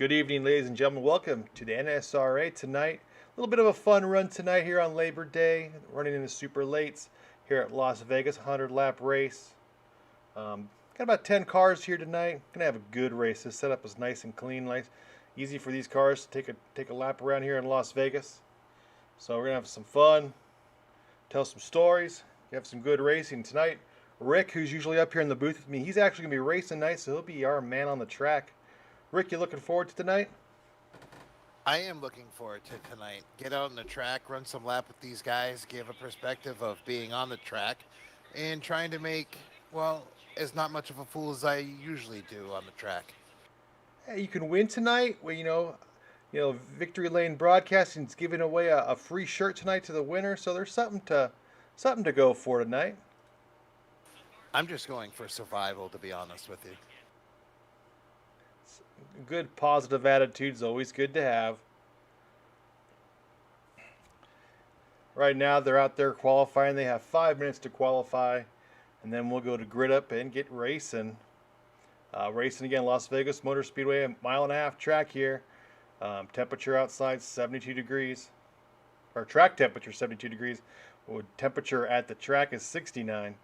Good evening, ladies and gentlemen. Welcome to the NSRA tonight. A little bit of a fun run tonight here on Labor Day, running in the super lates here at Las Vegas, 100-lap race. Got about 10 cars here tonight. Gonna have a good race. This setup is nice and clean, nice, easy for these cars to take a lap around here in Las Vegas. So we're gonna have some fun, tell some stories, have some good racing tonight. Rick, who's usually up here in the booth with me, he's actually gonna be racing tonight, so he'll be our man on the track. Rick, you looking forward to tonight? I am looking forward to tonight. Get out on the track, run some lap with these guys, give a perspective of being on the track, and trying to make, well, as not much of a fool as I usually do on the track. Hey, you can win tonight. Well, Victory Lane Broadcasting's giving away a free shirt tonight to the winner, so there's something to go for tonight. I'm just going for survival, to be honest with you. Good positive attitude's always good to have. Right now they're out there qualifying. They have 5 minutes to qualify, and then we'll go to grid up and get racing. Racing again, Las Vegas Motor Speedway, a mile-and-a-half track here. Temperature outside 72 degrees, or track temperature 72 degrees. Temperature at the track is 69.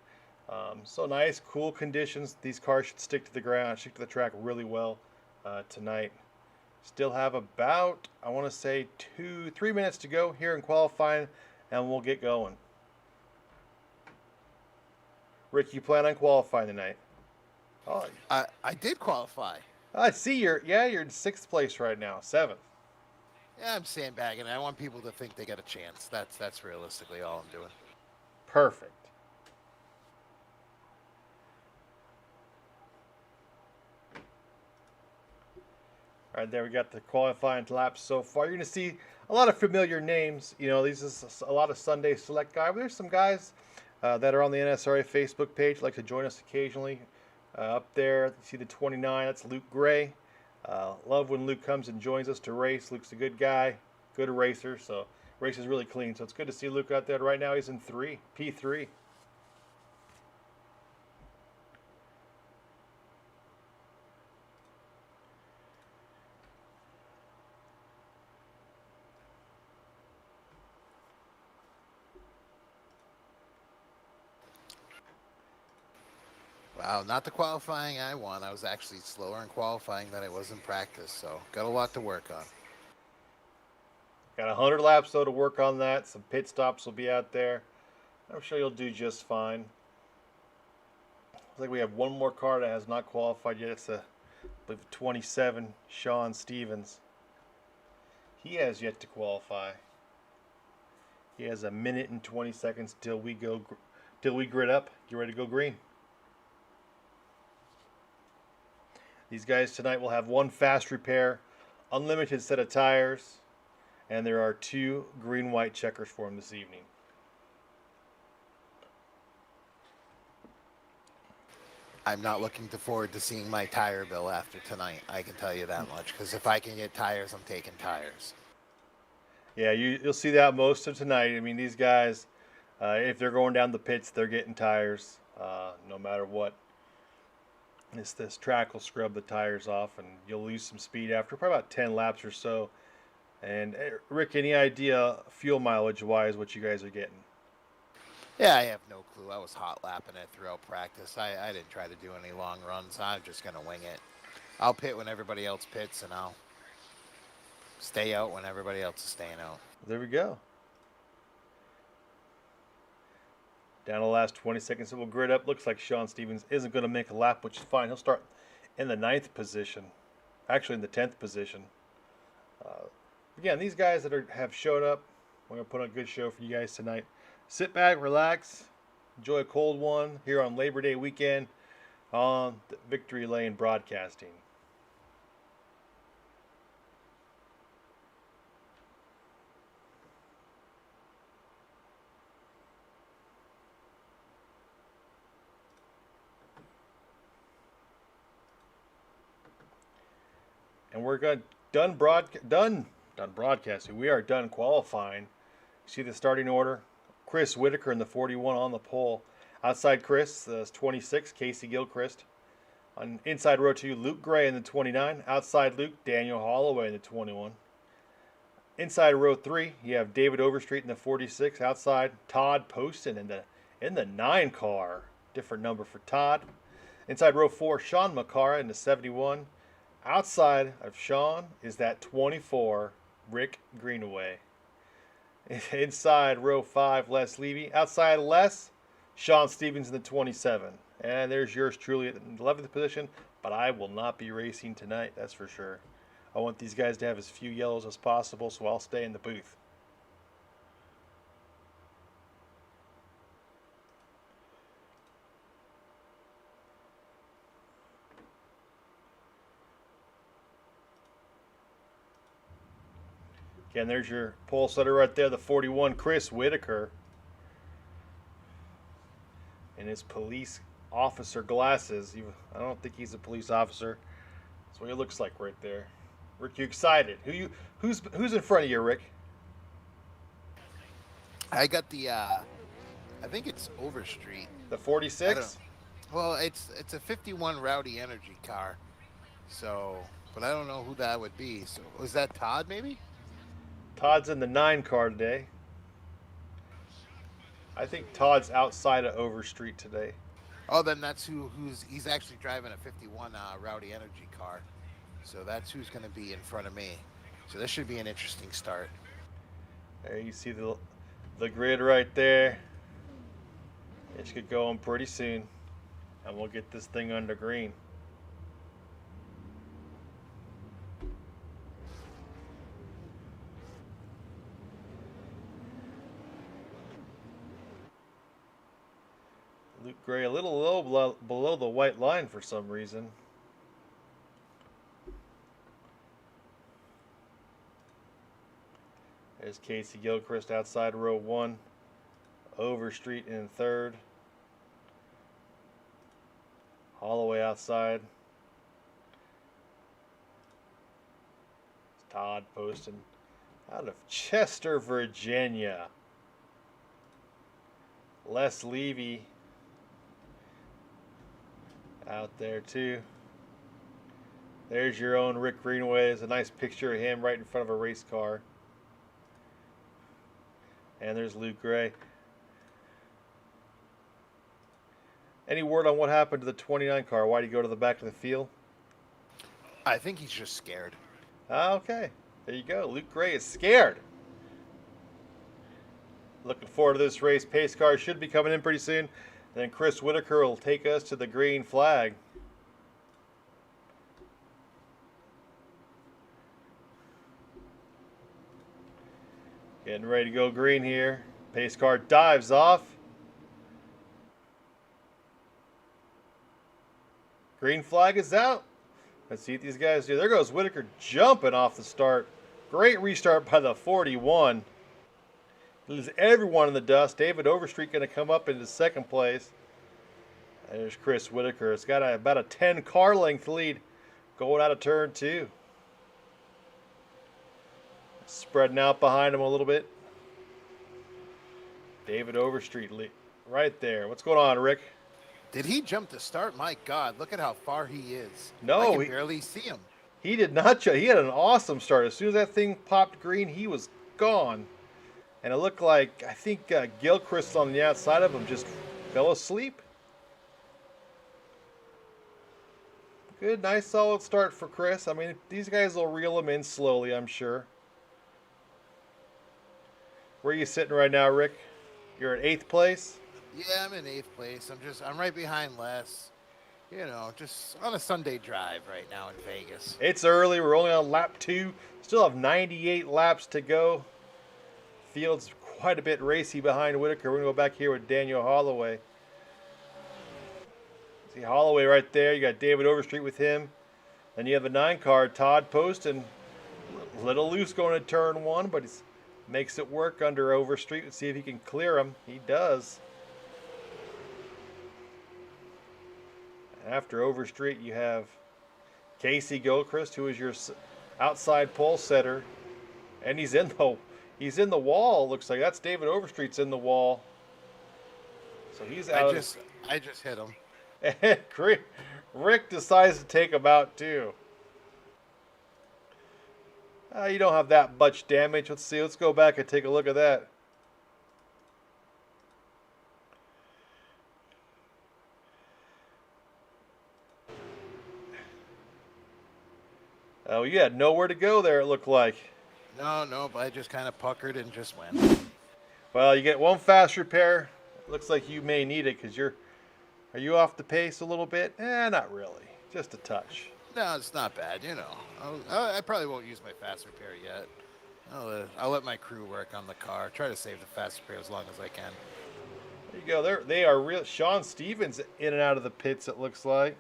So nice, cool conditions. These cars should stick to the ground, stick to the track really well tonight. Still have about, I want to say, 3 minutes to go here in qualifying, and we'll get going. Rick, you plan on qualifying tonight? Oh, I did qualify. I see you're in 6th place right now, 7th. Yeah, I'm sandbagging. I want people to think they got a chance. That's realistically all I'm doing. Perfect. All right, there we got the qualifying laps so far. You're going to see a lot of familiar names. These is a lot of Sunday Select guys. There's some guys that are on the NSRA Facebook page like to join us occasionally. Up there, you see the 29. That's Luke Gray. Love when Luke comes and joins us to race. Luke's a good guy, good racer. So race is really clean. So it's good to see Luke out there. Right now he's in P3. Wow, not the qualifying I won. I was actually slower in qualifying than I was in practice, so got a lot to work on. Got 100 laps though to work on that. Some pit stops will be out there. I'm sure you'll do just fine. Looks like we have one more car that has not qualified yet. It's 27, Sean Stevens. He has yet to qualify. He has a minute and 20 seconds till we grid up. Get ready to go green. These guys tonight will have one fast repair, unlimited set of tires, and there are 2 green-white checkers for them this evening. I'm not looking forward to seeing my tire bill after tonight. I can tell you that much. Because if I can get tires, I'm taking tires. Yeah, you'll see that most of tonight. I mean, these guys, if they're going down the pits, they're getting tires no matter what. This track will scrub the tires off, and you'll lose some speed after probably about 10 laps or so. And Rick, any idea fuel mileage wise what you guys are getting? Yeah, I have no clue. I was hot lapping it throughout practice. I didn't try to do any long runs. I'm just going to wing it. I'll pit when everybody else pits, and I'll stay out when everybody else is staying out. There we go. Down to the last 20 seconds, it will grid up. Looks like Sean Stevens isn't going to make a lap, which is fine. He'll start in the 9th position. Actually, in the 10th position. Again, these guys that have showed up, we're going to put on a good show for you guys tonight. Sit back, relax, enjoy a cold one here on Labor Day weekend on the Victory Lane Broadcasting. And we're done broadcasting. We are done qualifying. See the starting order. Chris Whitaker in the 41 on the pole. Outside Chris, 26, Casey Gilchrist. On inside row 2, Luke Gray in the 29. Outside Luke, Daniel Holloway in the 21. Inside row 3, you have David Overstreet in the 46. Outside, Todd Poston in the 9 car. Different number for Todd. Inside row 4, Sean McCara in the 71. Outside of Sean is that 24, Rick Greenaway. Inside row 5, Les Levy. Outside Les, Sean Stevens in the 27. And there's yours truly at the 11th position, but I will not be racing tonight, that's for sure. I want these guys to have as few yellows as possible, so I'll stay in the booth. Again, there's your pole setter right there, the 41, Chris Whitaker. In his police officer glasses. I don't think he's a police officer. That's what he looks like right there. Rick, you excited? Who's in front of you, Rick? I got the I think it's Overstreet. The 46? Well, it's a 51 Rowdy Energy car. So, but I don't know who that would be. So, was that Todd maybe? Todd's in the 9 car today. I think Todd's outside of Overstreet today. Oh, then that's he's actually driving a 51 Rowdy Energy car. So that's who's going to be in front of me. So this should be an interesting start. There you see the grid right there. It should get going pretty soon. And we'll get this thing under green. Luke Gray a little low below the white line for some reason. There's Casey Gilchrist outside row 1. Overstreet in 3rd. Holloway outside. It's Todd Poston out of Chester, Virginia. Les Levy out there too. There's your own Rick Greenaway. There's a nice picture of him right in front of a race car. And there's Luke Gray. Any word on what happened to the 29 car? Why did he go to the back of the field? I think he's just scared. Okay, there you go. Luke Gray is scared. Looking forward to this race. Pace car should be coming in pretty soon. Then Chris Whitaker will take us to the green flag. Getting ready to go green here. Pace car dives off. Green flag is out. Let's see what these guys do. There goes Whitaker jumping off the start. Great restart by the 41. Leaves everyone in the dust. David Overstreet going to come up into 2nd place. There's Chris Whitaker. It's got about a 10 car length lead going out of turn 2. Spreading out behind him a little bit. David Overstreet right there. What's going on, Rick? Did he jump to start? My God, look at how far he is. No, I can barely see him. He did not jump. He had an awesome start. As soon as that thing popped green, he was gone. And it looked like, I think Gilchrist on the outside of him just fell asleep. Good, nice, solid start for Chris. I mean, these guys will reel him in slowly, I'm sure. Where are you sitting right now, Rick? You're at 8th place? Yeah, I'm in 8th place. I'm right behind Les. You know, just on a Sunday drive right now in Vegas. It's early. We're only on lap 2. Still have 98 laps to go. Field's quite a bit racy behind Whitaker. We're going to go back here with Daniel Holloway. See Holloway right there. You got David Overstreet with him. Then you have a 9 car, Todd Poston. A little loose going to turn 1, but he makes it work under Overstreet. Let's see if he can clear him. He does. After Overstreet, you have Casey Gilchrist, who is your outside pole setter, and he's in the wall. Looks like that's David Overstreet's in the wall. So he's out. I just hit him. And Rick decides to take him out too. You don't have that much damage. Let's see. Let's go back and take a look at that. Oh, you had nowhere to go there, it looked like. No, but I just kind of puckered and just went. Well, you get one fast repair. Looks like you may need it because are you off the pace a little bit? Not really. Just a touch. No, it's not bad. I probably won't use my fast repair yet. I'll let my crew work on the car. Try to save the fast repair as long as I can. There you go. They are real. Sean Stevens in and out of the pits, it looks like.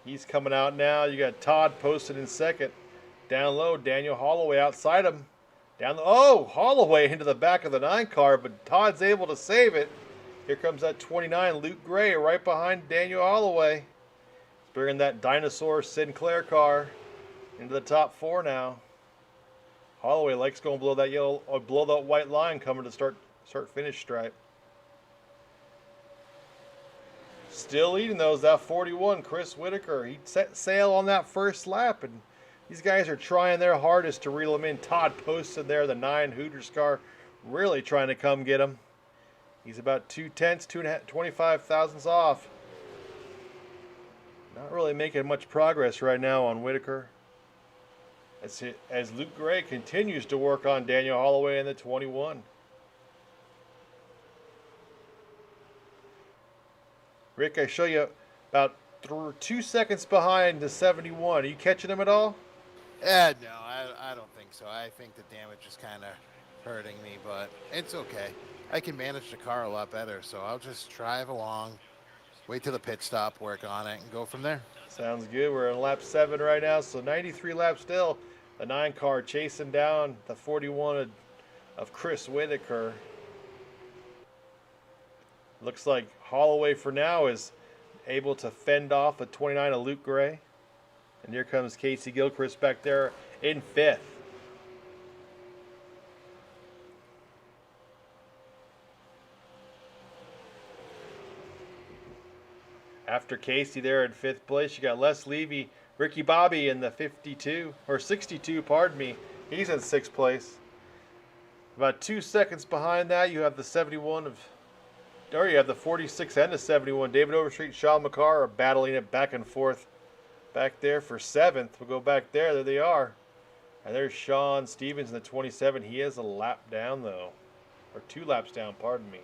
He's coming out now. You got Todd posted in second. Down low, Daniel Holloway outside him. Holloway into the back of the 9 car, but Todd's able to save it. Here comes that 29, Luke Gray, right behind Daniel Holloway. He's bringing that dinosaur Sinclair car into the top 4 now. Holloway likes going below that white line coming to start finish stripe. Still leading those, that 41, Chris Whitaker. He set sail on that first lap, and these guys are trying their hardest to reel him in. Todd posted there, the 9 Hooters car, really trying to come get him. He's about 25 thousandths off. Not really making much progress right now on Whitaker. As Luke Gray continues to work on Daniel Holloway in the 21. Rick, I show you about 2 seconds behind the 71. Are you catching him at all? No, I don't think so. I think the damage is kind of hurting me, but it's okay. I can manage the car a lot better, so I'll just drive along, wait till the pit stop, work on it, and go from there. Sounds good. We're on lap 7 right now, so 93 laps still. The 9 car chasing down the 41 of Chris Whitaker. Looks like Holloway for now is able to fend off a 29 of Luke Gray. And here comes Casey Gilchrist back there in 5th. After Casey there in 5th place, you got Les Levy, Ricky Bobby in the 52, or 62, pardon me. He's in 6th place. About 2 seconds behind that, you have the 71 or you have the 46 and the 71. David Overstreet and Sean McCarr are battling it back and forth back there for 7th. We'll go back there. There they are. And there's Sean Stevens in the 27. He is a lap down, though. Or 2 laps down, pardon me.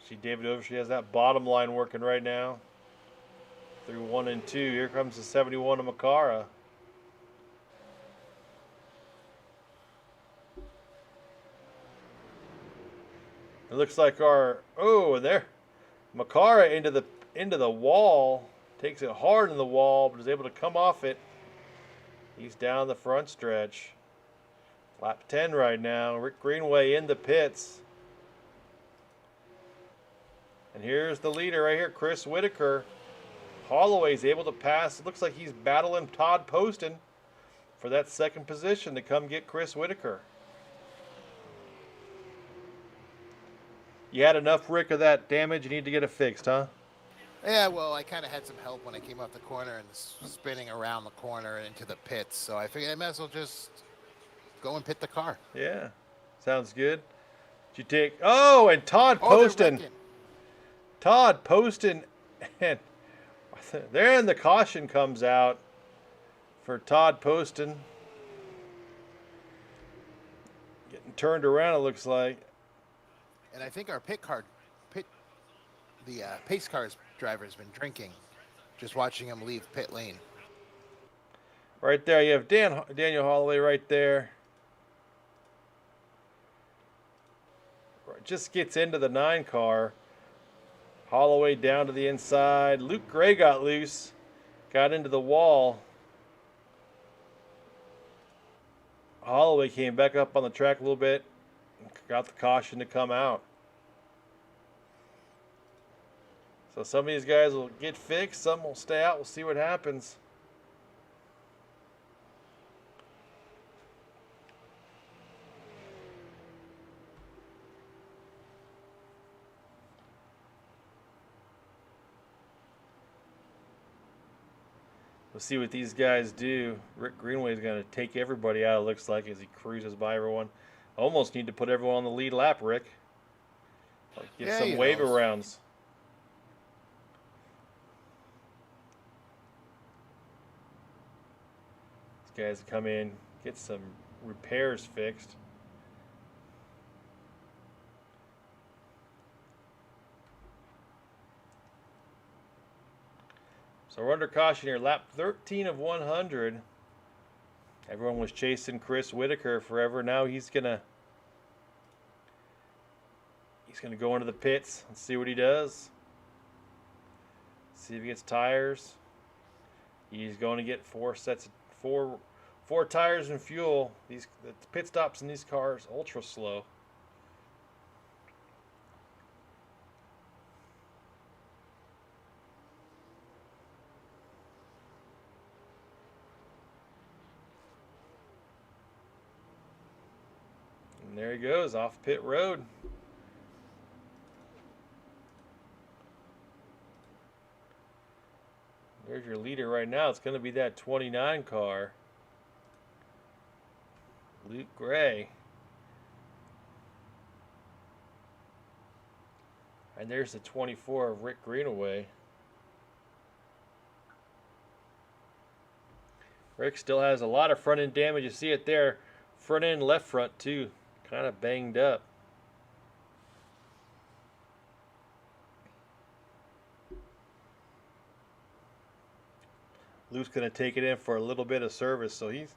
See, David Overstreet has that bottom line working right now. Through 1 and 2. Here comes the 71 of McCarr. It looks like there, Makara into the wall, takes it hard in the wall, but is able to come off it. He's down the front stretch. Lap 10 right now. Rick Greenway in the pits. And here's the leader right here, Chris Whitaker. Holloway's able to pass. It looks like he's battling Todd Poston for that 2nd position to come get Chris Whitaker. You had enough, Rick, of that damage. You need to get it fixed, huh? Yeah, well, I kind of had some help when I came off the corner and spinning around the corner and into the pits. So I figured I might as well just go and pit the car. Yeah, sounds good. Did you take? Oh, and Todd Poston. Todd Poston, and then the caution comes out for Todd Poston. Getting turned around, it looks like. And I think our pace cars driver has been drinking. Just watching him leave pit lane. Right there, you have Daniel Holloway right there. Just gets into the 9 car. Holloway down to the inside. Luke Gray got loose. Got into the wall. Holloway came back up on the track a little bit. Got the caution to come out. So some of these guys will get fixed, some will stay out. We'll see what happens. We'll see what these guys do. Rick Greenway's going to take everybody out, it looks like, as he cruises by everyone. Almost need to put everyone on the lead lap, Rick. Get Yeah, some wave arounds. These guys come in, get some repairs fixed. So we're under caution here. Lap 13 of 100. Everyone was chasing Chris Whitaker forever. Now he's gonna go into the pits and see what he does. See if he gets tires. He's going to get four tires and fuel. The pit stops in these cars ultra slow. And there he goes off pit road. There's your leader right now. It's going to be that 29 car, Luke Gray. And there's the 24 of Rick Greenaway. Rick still has a lot of front end damage. You see it there. Front end, left front too. Kind of banged up. Luke's going to take it in for a little bit of service, so he's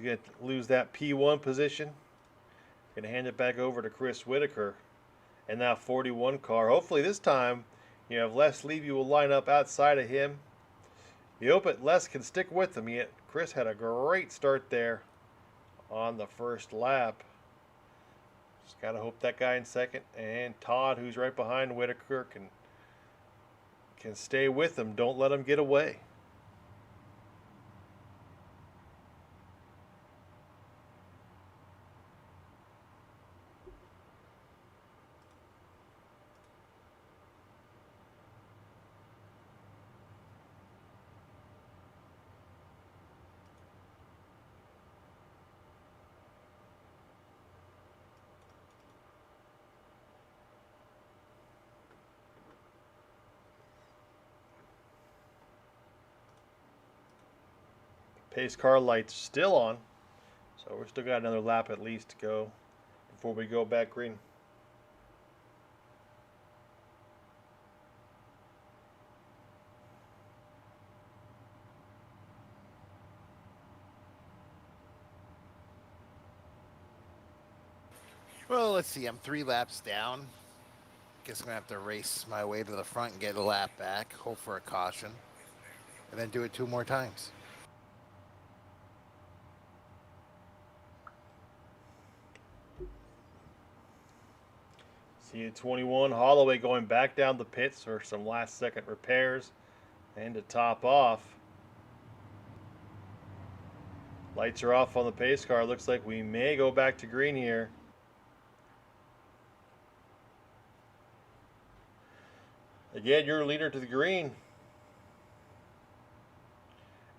going to lose that P1 position. Going to hand it back over to Chris Whitaker. And now 41 car. Hopefully this time, if Les Levy will line up outside of him. You hope that Les can stick with him. Chris had a great start there on the first lap. Just got to hope that guy in second. And Todd, who's right behind Whitaker, can stay with him. Don't let him get away. Pace car lights still on, so we're still got another lap at least to go before we go back green. Well, let's see. I'm 3 laps down. Guess I'm going to have to race my way to the front and get a lap back, hope for a caution, and then do it 2 more times. See 21 Holloway going back down the pits for some last second repairs and to top off. Lights are off on the pace car. Looks like we may go back to green here. Again, your leader to the green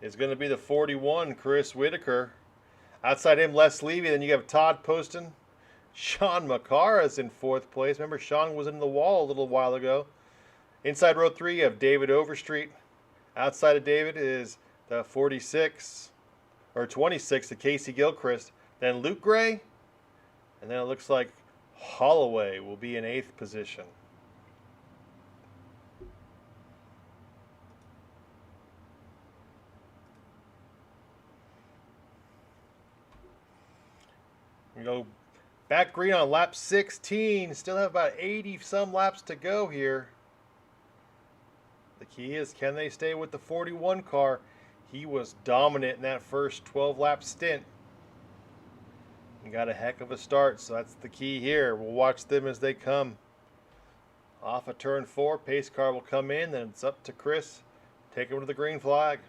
is going to be the 41, Chris Whitaker. Outside him, Les Levy. Then you have Todd Poston. Sean McCarr is in 4th place. Remember, Sean was in the wall a little while ago. Inside row 3, you have David Overstreet. Outside of David is the 46, or 26, the Casey Gilchrist. Then Luke Gray. And then it looks like Holloway will be in 8th position. We go back green on lap 16. Still have about 80 some laps to go here. The key is, can they stay with the 41 car? He was dominant in that first 12 lap stint. He got a heck of a start, so that's the key here. We'll watch them as they come. Off of turn 4, pace car will come in, then it's up to Chris. Take him to the green flag.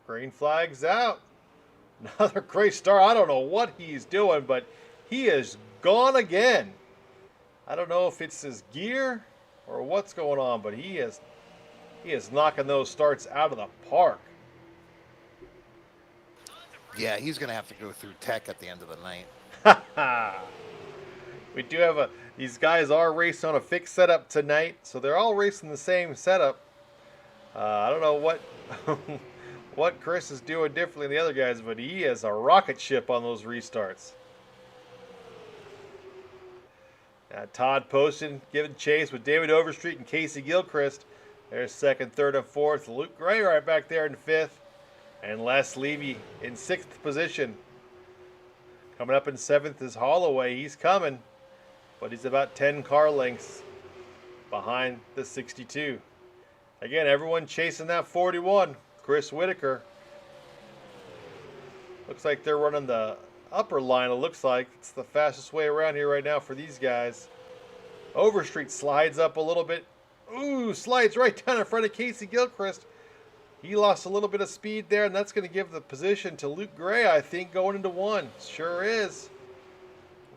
Green flag's out. Another great start. I don't know what he's doing, but he is gone again. I don't know if it's his gear or what's going on, but he is knocking those starts out of the park. Yeah, he's going to have to go through tech at the end of the night. We do have these guys are racing on a fixed setup tonight, so they're all racing the same setup. I don't know what what Chris is doing differently than the other guys, but he is a rocket ship on those restarts. Todd Poston giving chase with David Overstreet and Casey Gilchrist. There's second, third, and fourth. Luke Gray right back there in fifth. And Les Levy in sixth position. Coming up in seventh is Holloway. He's coming, but he's about 10 car lengths behind the 62. Again, everyone chasing that 41. Chris Whitaker. Looks like they're running the upper line, it looks like. It's the fastest way around here right now for these guys. Overstreet slides up a little bit. Ooh, slides right down in front of Casey Gilchrist. He lost a little bit of speed there, and that's going to give the position to Luke Gray, I think, going into one. Sure is.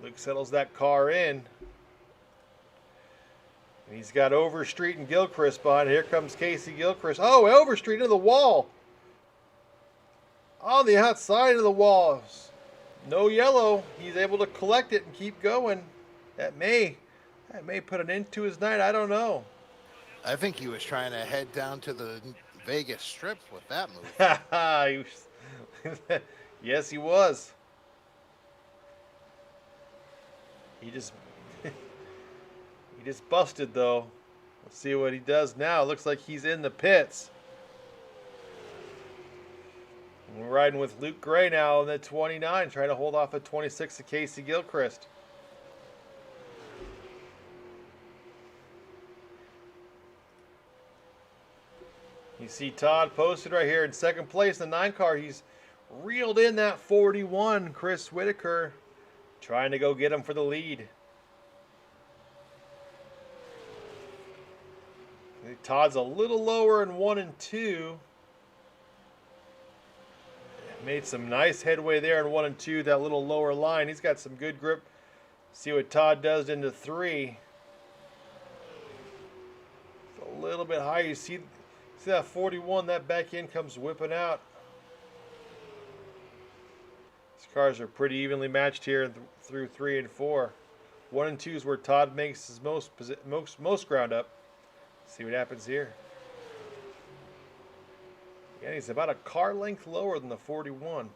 Luke settles that car in. And he's got Overstreet and Gilchrist behind. Here comes Casey Gilchrist. Oh, Overstreet into the wall. On the outside of the walls. No yellow. He's able to collect it and keep going. That may put an end to his night. I don't know. I think he was trying to head down to the Vegas Strip with that move. Yes, he was. He just busted though. Let's see what he does now. Looks like he's in the pits. We're riding with Luke Gray now in the 29, trying to hold off at 26 of Casey Gilchrist. You see Todd posted right here in second place in the 9 car. He's reeled in that 41, Chris Whitaker, trying to go get him for the lead. Todd's a little lower in 1 and 2. Made some nice headway there in 1 and 2, that little lower line. He's got some good grip. See what Todd does into 3. It's a little bit high. You see that 41, that back end comes whipping out. These cars are pretty evenly matched here through 3 and 4. 1 and 2 is where Todd makes his most ground up. See what happens here. Again, he's about a car length lower than the 41.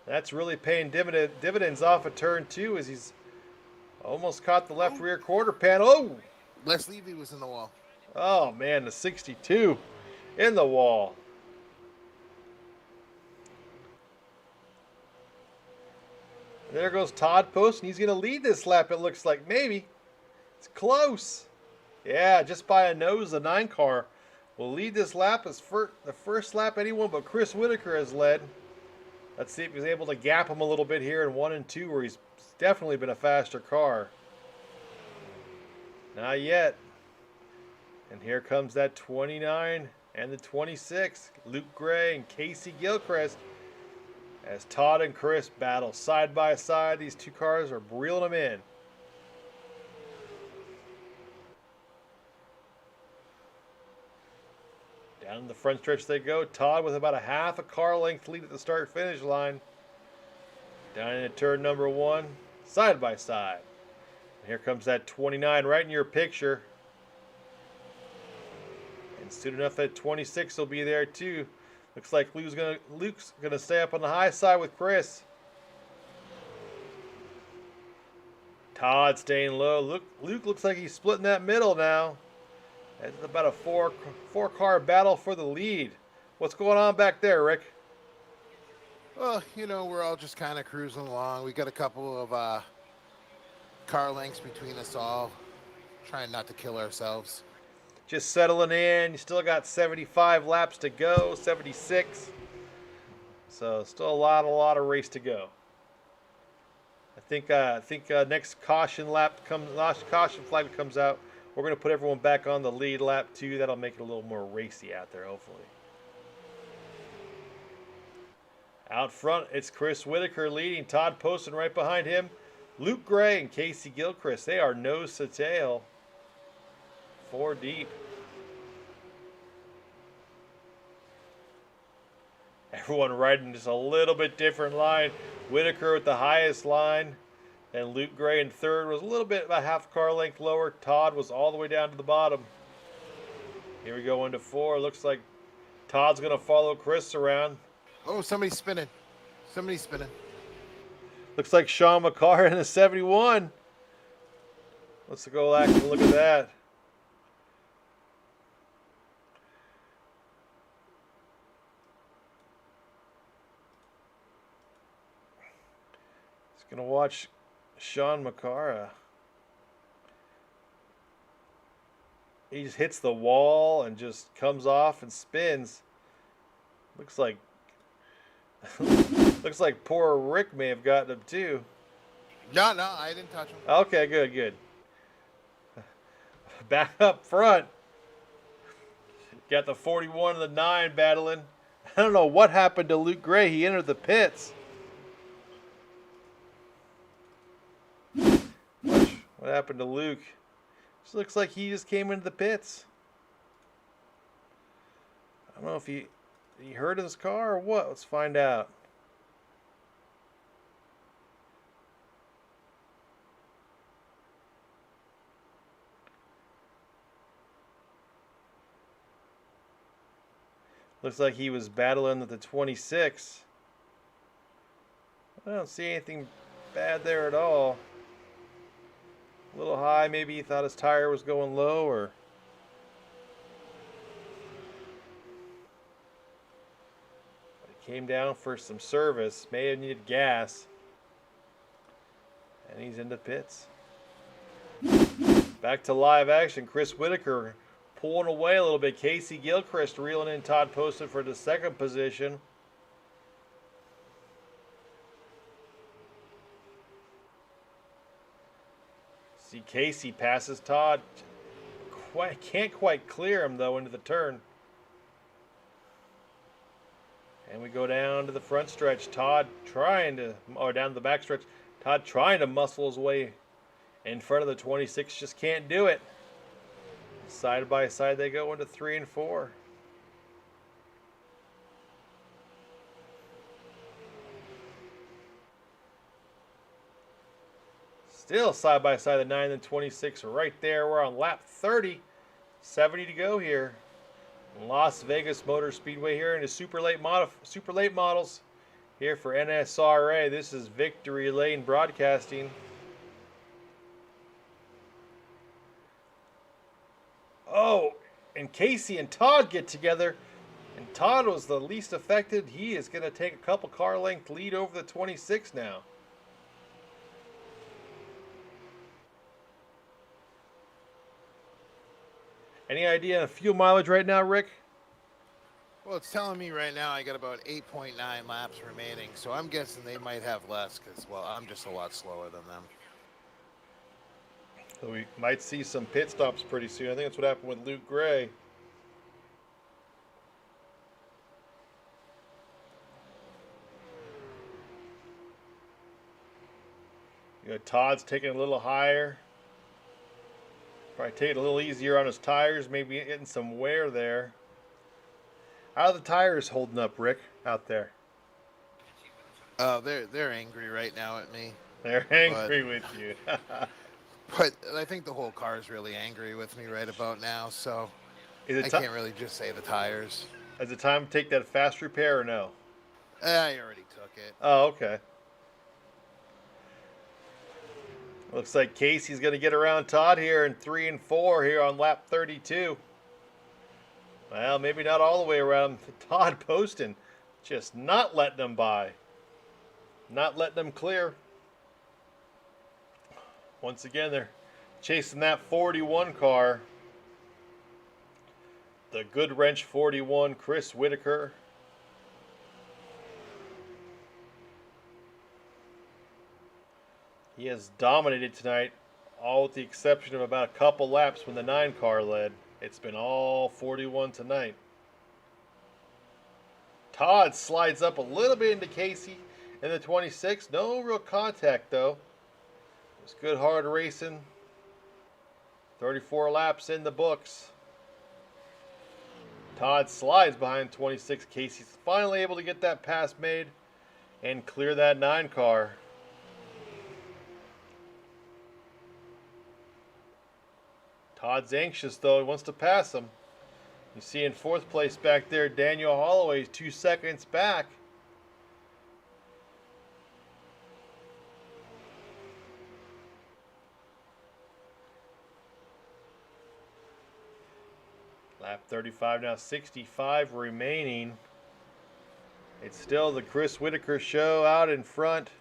That's really paying dividends off of turn 2 as he's almost caught the left rear quarter panel. Oh! Les Levy was in the wall. Oh, man, the 62 in the wall. There goes Todd Post, and he's going to lead this lap, it looks like. Maybe. It's close. Yeah, just by a nose, the 9 car will lead this lap as the first lap anyone but Chris Whitaker has led. Let's see if he's able to gap him a little bit here in 1 and 2, where he's definitely been a faster car. Not yet. And here comes that 29 and the 26. Luke Gray and Casey Gilchrist. As Todd and Chris battle side by side, these 2 cars are reeling them in. Down the front stretch they go. Todd with about a half a car length lead at the start-finish line. Down into turn number 1, side by side. And here comes that 29 right in your picture. And soon enough that 26 will be there too. Looks like Luke's gonna stay up on the high side with Chris. Todd staying low. Luke looks like he's splitting that middle now. It's about a four car battle for the lead. What's going on back there, Rick? Well, you know, we're all just kind of cruising along. We got a couple of car lengths between us all. Trying not to kill ourselves. Just settling in. You still got 75 laps to go, 76. So still a lot of race to go. I think next caution flag comes out. We're going to put everyone back on the lead lap too. That'll make it a little more racy out there, hopefully. Out front, it's Chris Whitaker leading. Todd Poston right behind him. Luke Gray and Casey Gilchrist, they are nose to tail. 4 deep. Everyone riding just a little bit different line. Whitaker with the highest line. And Luke Gray in third was a little bit, about half car length lower. Todd was all the way down to the bottom. Here we go into 4. Looks like Todd's going to follow Chris around. Oh, somebody's spinning. Somebody's spinning. Looks like Sean McCarr in the 71. Let's go back and look at that. He's going to watch Sean McCarr. He just hits the wall and just comes off and spins. Looks like looks like poor Rick may have gotten him too. No, I didn't touch him. Okay, good. Back up front. Got the 41 and the 9 battling. I don't know what happened to Luke Gray. He entered the pits. What happened to Luke? Just looks like he just came into the pits. I don't know if he hurt his car or what. Let's find out. Looks like he was battling with the 26. I don't see anything bad there at all. A little high, maybe he thought his tire was going low, or he came down for some service, may have needed gas, and he's in the pits. Back to live action. Chris Whitaker pulling away a little bit. Casey Gilchrist reeling in Todd Poston for the second position. See, Casey passes Todd. Can't quite clear him, though, into the turn. And we go down to the front stretch. Todd trying to, or down to the back stretch. Todd trying to muscle his way in front of the 26. Just can't do it. Side by side they go into 3 and 4. Still side by side, the 9 and 26 right there. We're on lap 30. 70 to go here. Las Vegas Motor Speedway here in the super late models here for NSRA. This is Victory Lane Broadcasting. Oh, and Casey and Todd get together, and Todd was the least affected. He is going to take a couple car length lead over the 26 now. Any idea on fuel mileage right now, Rick? Well, it's telling me right now I got about 8.9 laps remaining, so I'm guessing they might have less because, well, I'm just a lot slower than them. So we might see some pit stops pretty soon. I think that's what happened with Luke Gray. You know, Todd's taking it a little higher. Probably taking it a little easier on his tires. Maybe getting some wear there. How are the tires holding up, Rick, out there? They're angry right now at me. They're angry with you. But I think the whole car is really angry with me right about now, so I can't really just say the tires. Is it time to take that fast repair or no? I already took it. Oh, okay. Looks like Casey's going to get around Todd here in 3 and 4 here on lap 32. Well, maybe not all the way around. Todd Poston just not letting them by. Not letting them clear. Once again, they're chasing that 41 car. The Good Wrench 41, Chris Whitaker. He has dominated tonight, all with the exception of about a couple laps when the 9 car led. It's been all 41 tonight. Todd slides up a little bit into Casey in the 26. No real contact though. It's good hard racing. 34 laps in the books. Todd slides behind 26. Casey's finally able to get that pass made and clear that 9 car. Todd's anxious though. He wants to pass him. You see in 4th place back there, Daniel Holloway's 2 seconds back. Lap 35 now, 65 remaining. It's still the Chris Whitaker show out in front.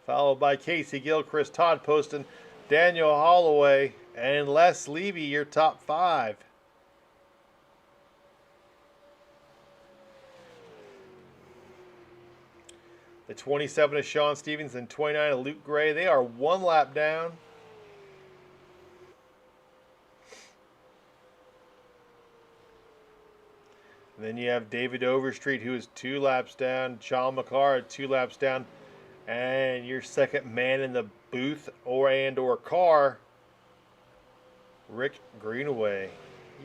Followed by Casey Gilchrist, Todd Poston, Daniel Holloway, and Les Levy, your top 5. The 27 is Sean Stevens and 29 of Luke Gray. They are 1 lap down. And then you have David Overstreet, who is 2 laps down. Sean McCarr, 2 laps down. And your second man in the booth or car, Rick Greenaway.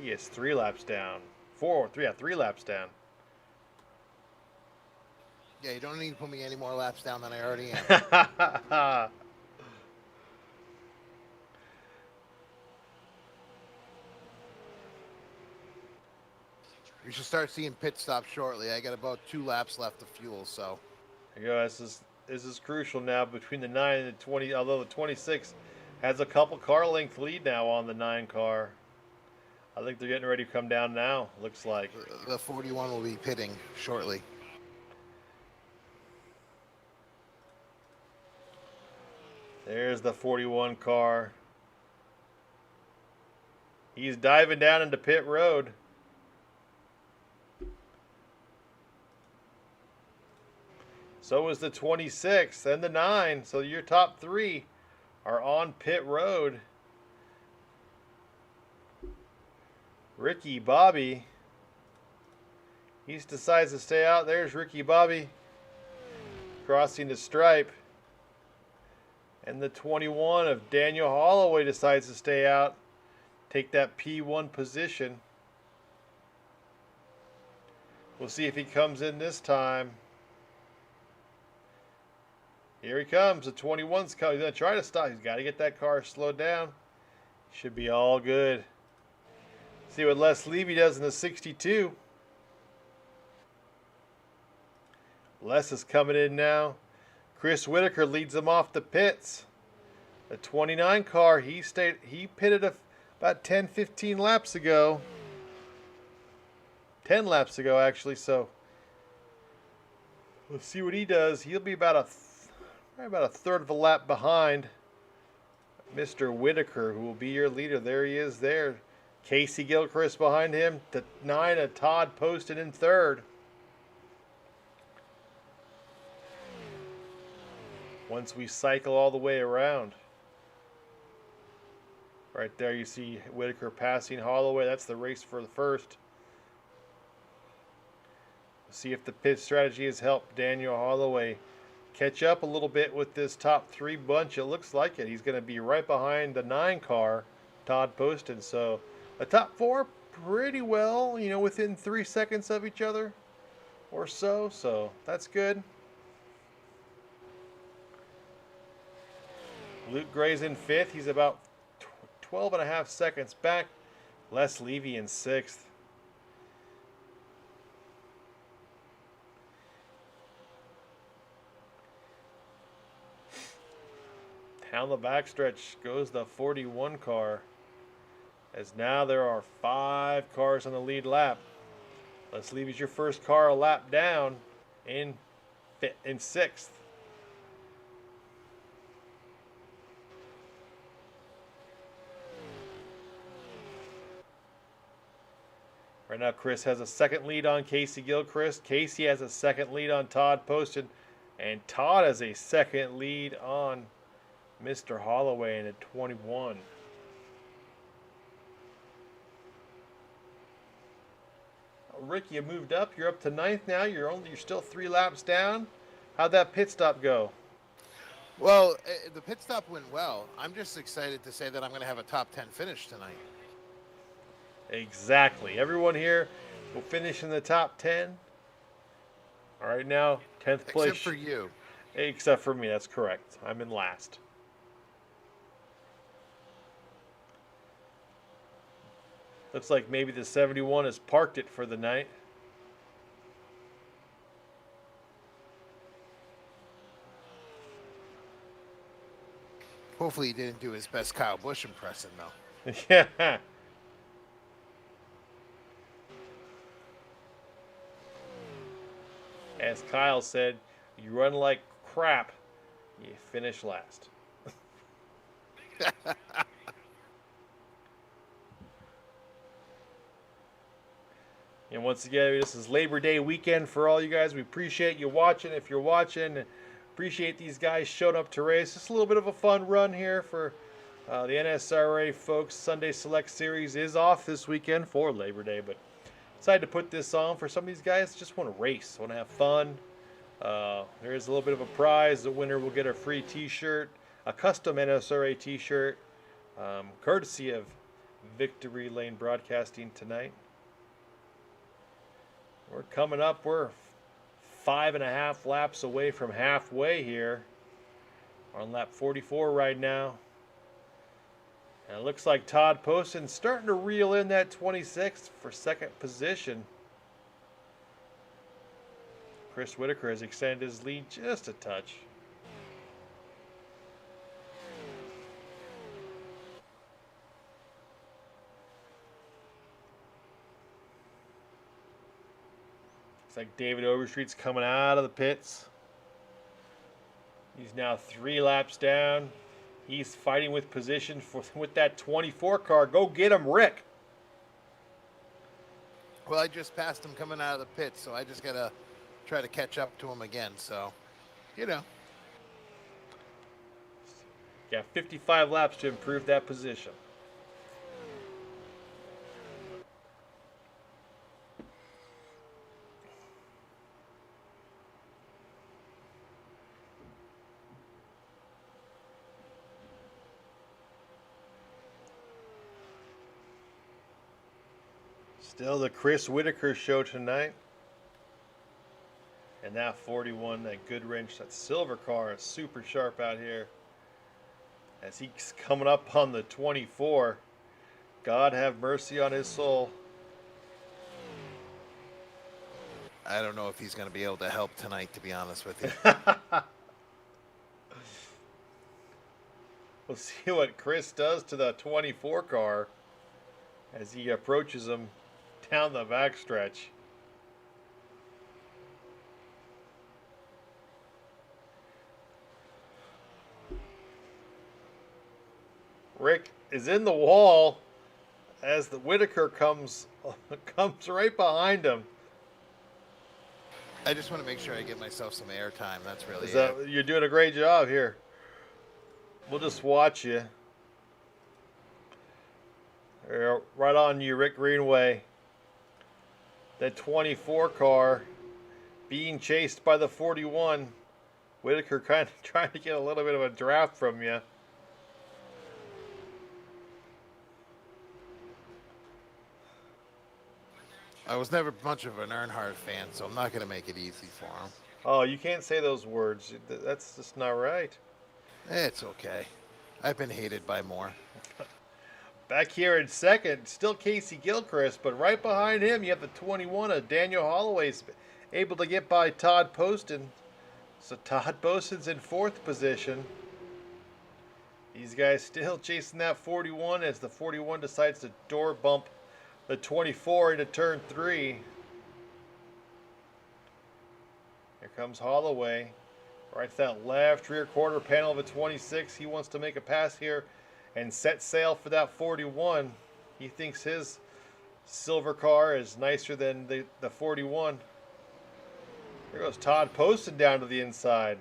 He is 3 laps down. 3 laps down. Yeah, you don't need to put me any more laps down than I already am. We should start seeing pit stops shortly. I got about 2 laps left of fuel, so. There you go. This is crucial now between the 9 and the 20. Although the 26 has a couple car length lead now on the 9 car. I think they're getting ready to come down now. Looks like the 41 will be pitting shortly. There's the 41 car. He's diving down into pit road. So is the 26 and the 9. So your top 3 are on pit road. Ricky Bobby. He decides to stay out. There's Ricky Bobby crossing the stripe. And the 21 of Daniel Holloway decides to stay out. Take that P1 position. We'll see if he comes in this time. Here he comes. The 21's coming. He's going to try to stop. He's got to get that car slowed down. Should be all good. See what Les Levy does in the 62. Les is coming in now. Chris Whitaker leads them off the pits. The 29 car, he pitted about 10-15 laps ago. 10 laps ago, actually, so we'll see what he does. He'll be about a third of a lap behind Mr. Whitaker, who will be your leader. There he is there. Casey Gilchrist behind him. The 9 of Todd Poston in 3rd. Once we cycle all the way around. Right there you see Whitaker passing Holloway. That's the race for the 1st. See if the pit strategy has helped Daniel Holloway catch up a little bit with this top 3 bunch. It looks like it. He's going to be right behind the 9 car, Todd Poston. So the top 4 pretty well, within 3 seconds of each other or so. So that's good. Luke Gray's in 5th. He's about 12 and a half seconds back. Les Levy in 6th. Down the backstretch goes the 41 car. As now there are 5 cars on the lead lap. Les Levy's your first car a lap down in 6th. Right now, Chris has a second lead on Casey Gilchrist. Casey has a second lead on Todd Poston. And Todd has a second lead on Mr. Holloway in a 21. Rick, you moved up. You're up to ninth now. You're still 3 laps down. How'd that pit stop go? Well, the pit stop went well. I'm just excited to say that I'm going to have a top 10 finish tonight. Exactly. Everyone here will finish in the top 10. All right, now 10th place. Except for you. Except for me. That's correct. I'm in last. Looks like maybe the 71 has parked it for the night. Hopefully he didn't do his best Kyle Busch impression, though. Yeah. As Kyle said, you run like crap, you finish last. And once again, this is Labor Day weekend for all you guys. We appreciate you watching. If you're watching, appreciate these guys showing up to race. Just a little bit of a fun run here for the NSRA folks. Sunday Select Series is off this weekend for Labor Day, but decided to put this on for some of these guys that just want to race, want to have fun. There is a little bit of a prize. The winner will get a free t-shirt, a custom NSRA t-shirt, courtesy of Victory Lane Broadcasting tonight. We're coming up. We're 5.5 laps away from halfway here. We're on lap 44 right now. And it looks like Todd Poston's starting to reel in that 26th for second position. Chris Whitaker has extended his lead just a touch. Looks like David Overstreet's coming out of the pits. He's now 3 laps down. He's fighting with position with that 24 car. Go get him, Rick. Well, I just passed him coming out of the pit, so I just got to try to catch up to him again. So, you know. Got 55 laps to improve that position. Still the Chris Whitaker show tonight. And that 41, that good wrench, that silver car is super sharp out here. As he's coming up on the 24. God have mercy on his soul. I don't know if he's going to be able to help tonight, to be honest with you. We'll see what Chris does to the 24 car as he approaches him down the backstretch. Rick is in the wall as the Whitaker comes right behind him. I just want to make sure I give myself some airtime. That's really it. You're doing a great job here. We'll just watch you. Right on you, Rick Greenway. That 24 car being chased by the 41. Whitaker kind of trying to get a little bit of a draft from you. I was never much of an Earnhardt fan, so I'm not going to make it easy for him. Oh, you can't say those words. That's just not right. It's okay. I've been hated by more. Back here in second, still Casey Gilchrist, but right behind him you have the 21 of Daniel Holloway's able to get by Todd Poston. So Todd Poston's in 4th position. These guys still chasing that 41 as the 41 decides to door bump the 24 into turn 3. Here comes Holloway. Right to that left rear quarter panel of a 26. He wants to make a pass here and set sail for that 41. He thinks his silver car is nicer than the 41. Here goes Todd Poston down to the inside.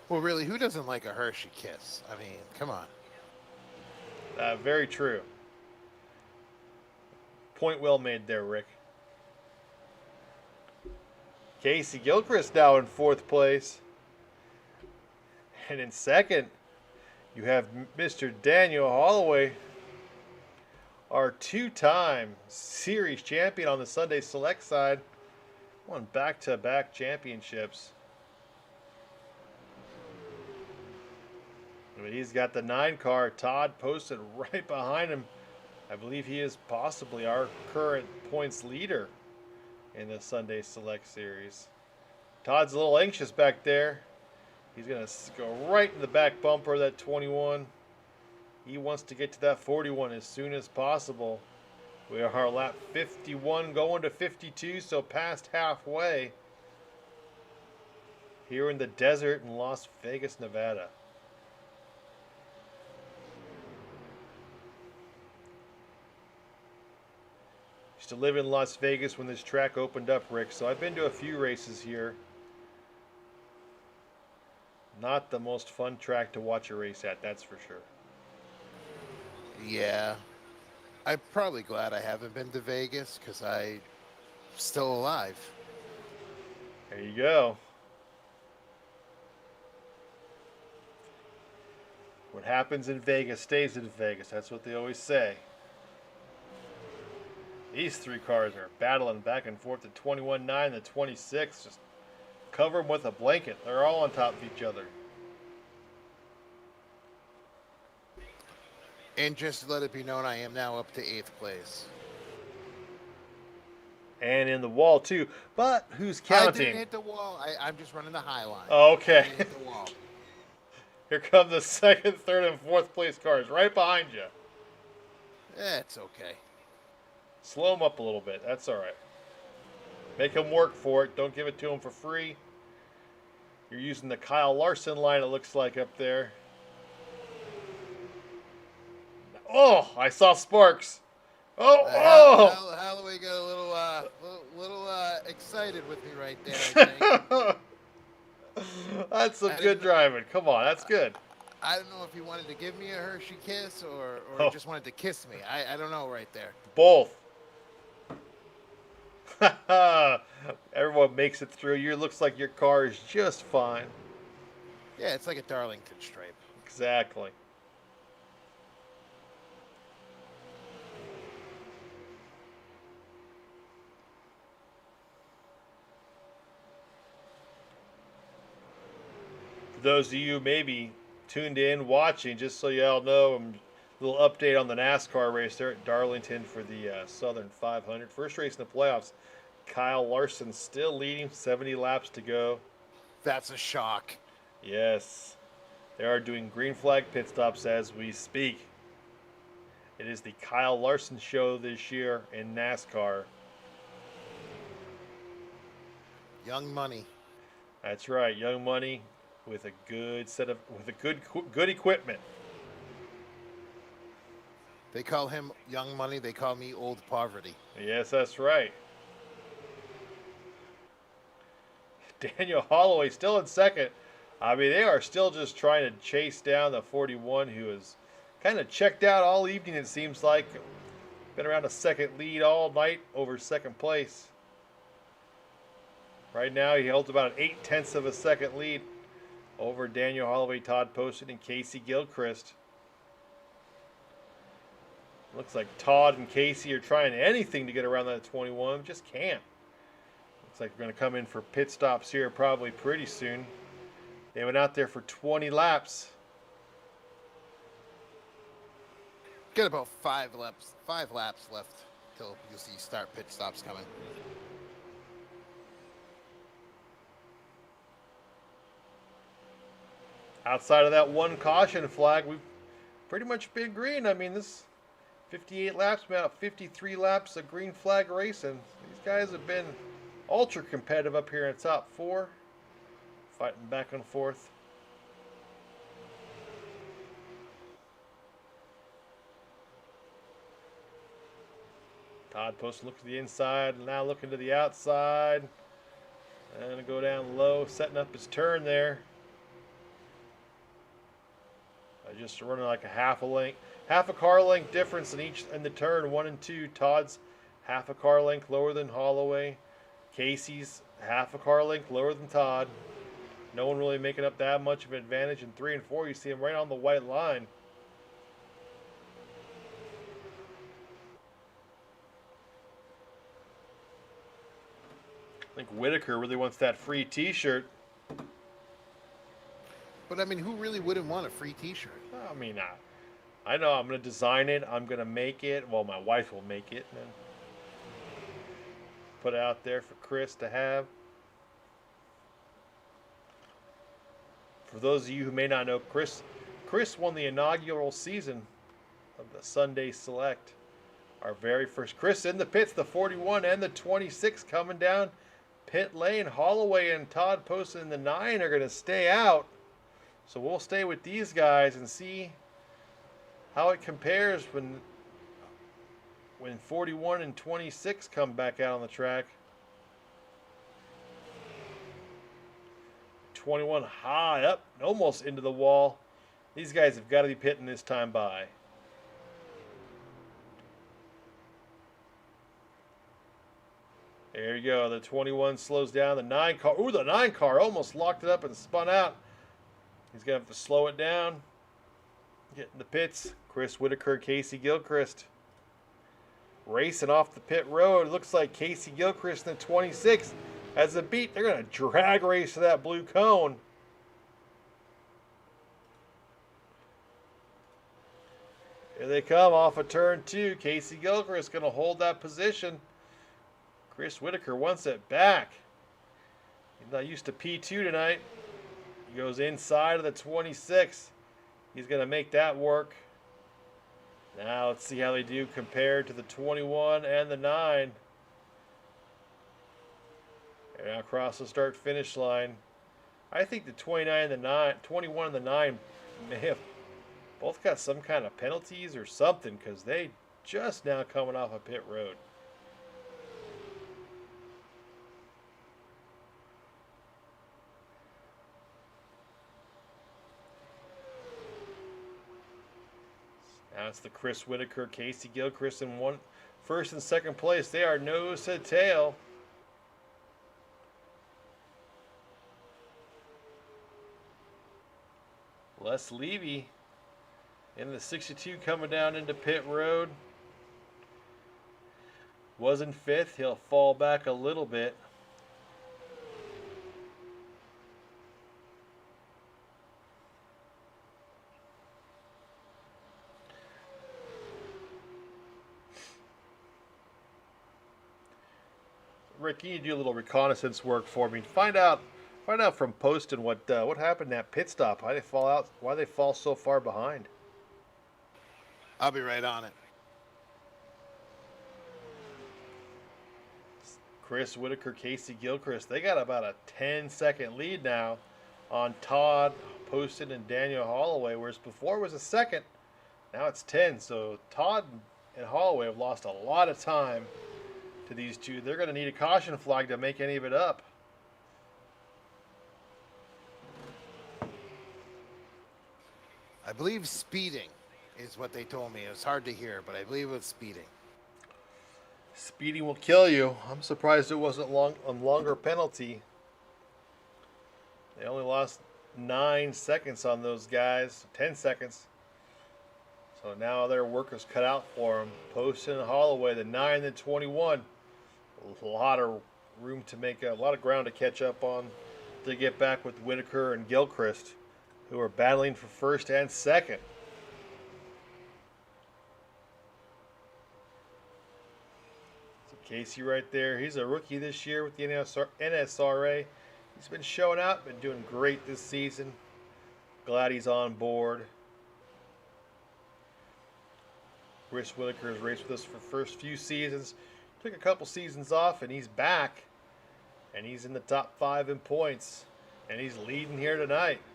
Well, really, who doesn't like a Hershey kiss? I mean, come on. Very true. Point well made there, Rick. Casey Gilchrist now in 4th place. And in 2nd, you have Mr. Daniel Holloway, our 2-time series champion on the Sunday Select side. Won back-to-back championships. But he's got the 9 car. Todd posted right behind him. I believe he is possibly our current points leader in the Sunday Select Series. Todd's a little anxious back there. He's going to go right in the back bumper of that 21. He wants to get to that 41 as soon as possible. We are lap 51 going to 52, so past halfway here in the desert in Las Vegas, Nevada. Used to live in Las Vegas when this track opened up, Rick, so I've been to a few races here. Not the most fun track to watch a race at, that's for sure. Yeah. I'm probably glad I haven't been to Vegas because I'm still alive. There you go. What happens in Vegas stays in Vegas. That's what they always say. These 3 cars are battling back and forth. The 21-9, the 26. Just cover them with a blanket. They're all on top of each other. And just to let it be known, I am now up to 8th place. And in the wall, too. But who's counting? I didn't hit the wall. I'm just running the high line. Okay. I didn't hit the wall. Here come the 2nd, 3rd, and 4th place cars right behind you. It's okay. Slow them up a little bit. That's all right. Make them work for it. Don't give it to them for free. You're using the Kyle Larson line, it looks like, up there. Oh, I saw sparks. Oh. Holloway got a little excited with me right there, I think. That's some good driving. Come on, that's good. I don't know if he wanted to give me a Hershey kiss or just wanted to kiss me. I don't know right there. Both. Everyone makes it through. You looks like your car is just fine. Yeah, it's like a Darlington stripe. Exactly. For those of you maybe tuned in watching, just so you all know, a little update on the NASCAR race there at Darlington for the Southern 500. First race in the playoffs. Kyle Larson still leading, 70 laps to go. That's a shock. Yes. They are doing green flag pit stops as we speak. It is the Kyle Larson show this year in NASCAR. Young money. That's right, young money with a good good equipment. They call him young money. They call me old poverty. Yes, that's right. Daniel Holloway still in 2nd. I mean, they are still just trying to chase down the 41 who is kind of checked out all evening, it seems like. Been around a 2nd lead all night over 2nd place. Right now, he holds about an 0.8 of a second lead over Daniel Holloway, Todd Poston, and Casey Gilchrist. Looks like Todd and Casey are trying anything to get around that 21. Just can't. Looks like we're going to come in for pit stops here probably pretty soon. They went out there for 20 laps. Got about 5 laps left till you'll see start pit stops coming. Outside of that one caution flag, we've pretty much been green. I mean, this 58 laps, about 53 laps of green flag racing. These guys have been ultra competitive up here in the top 4, fighting back and forth. Todd Post looks to the inside, now looking to the outside. And go down low, setting up his turn there. Just running like a half a car length difference in the turn 1 and 2. Todd's half a car length lower than Holloway. Casey's half a car length lower than Todd. No one really making up that much of an advantage in 3 and 4. You see him right on the white line. I think Whitaker really wants that free T-shirt. But I mean, who really wouldn't want a free T-shirt? I mean, I know I'm going to design it. I'm going to make it. Well, my wife will make it and then put it out there for Chris to have. For those of you who may not know, Chris won the inaugural season of the Sunday Select. Our very first. Chris in the pits, the 41 and the 26 coming down pit lane. Holloway and Todd Poston in the 9 are going to stay out. So we'll stay with these guys and see how it compares when 41 and 26 come back out on the track. 21 high up, almost into the wall. These guys have got to be pitting this time by. There you go. The 21 slows down. The 9 car. Ooh, the 9 car almost locked it up and spun out. He's going to have to slow it down. Get in the pits. Chris Whitaker, Casey Gilchrist. Racing off the pit road. Looks like Casey Gilchrist in the 26 has a beat. They're going to drag race to that blue cone. Here they come off of turn 2. Casey Gilchrist going to hold that position. Chris Whitaker wants it back. He's not used to P2 tonight. He goes inside of the 26. He's going to make that work. Now let's see how they do compared to the 21 and the 9. They're now across the start-finish line. I think the 29 and the 9, 21 and the 9 may have both got some kind of penalties or something because they just now coming off a pit road. Now it's the Chris Whitaker, Casey Gilchrist in first and second place. They are nose to tail. Les Levy in the 62 coming down into pit road. Was in 5th. He'll fall back a little bit. Rick, you do a little reconnaissance work for me. Find out from Poston what happened in that pit stop. Why they fall out? Why they fall so far behind? I'll be right on it. Chris Whitaker, Casey Gilchrist. They got about a 10-second lead now on Todd Poston and Daniel Holloway, whereas before it was a second. Now it's 10. So Todd and Holloway have lost a lot of time to these two. They're going to need a caution flag to make any of it up. I believe speeding is what they told me. It was hard to hear, but I believe it was speeding. Speeding will kill you. I'm surprised it wasn't a longer penalty. They only lost 9 seconds on those guys, 10 seconds. So now their work is cut out for them. Poston and Holloway, the 9 and the 21. A lot of room to make a lot of ground to catch up on to get back with Whitaker and Gilchrist, who are battling for first and second. So Casey right there, he's a rookie this year with the NSRA. He's been showing out, been doing great this season. Glad he's on board. Chris Whitaker has raced with us for the first few seasons. Took a couple seasons off, and he's back. And he's in the top 5 in points. And he's leading here tonight. –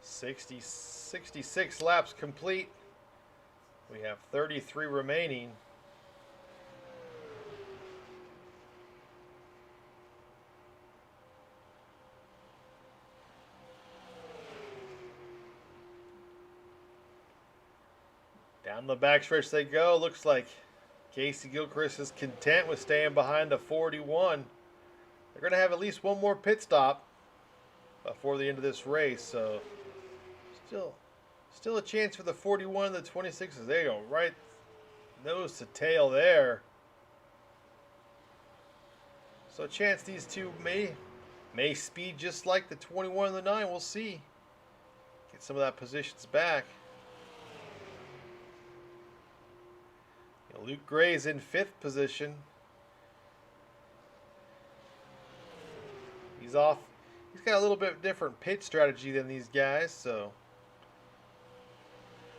66 laps complete. We have 33 remaining. Down the backstretch they go. Looks like Casey Gilchrist is content with staying behind the 41. They're going to have at least one more pit stop before the end of this race, so still a chance for the 41 and the 26s. There you go, right nose to tail there. So a chance these two may speed just like the 21 and the 9. We'll see. Get some of that positions back. Luke Gray's in 5th position. He's off. He's got a little bit different pit strategy than these guys, so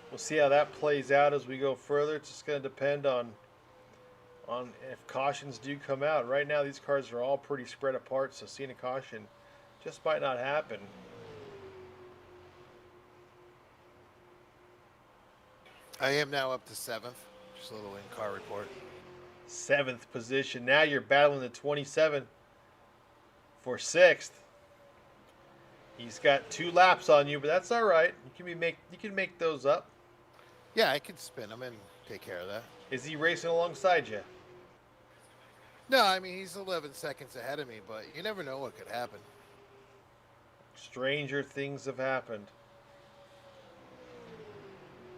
we'll see how that plays out as we go further. It's just going to depend on if cautions do come out. Right now, these cars are all pretty spread apart, so seeing a caution just might not happen. I am now up to 7th. Just a little in-car report. 7th position. Now you're battling the 27 for 6th. He's got 2 laps on you, but that's all right. You can make those up. Yeah, I can spin him and take care of that. Is he racing alongside you? No, I mean, he's 11 seconds ahead of me, but you never know what could happen. Stranger things have happened.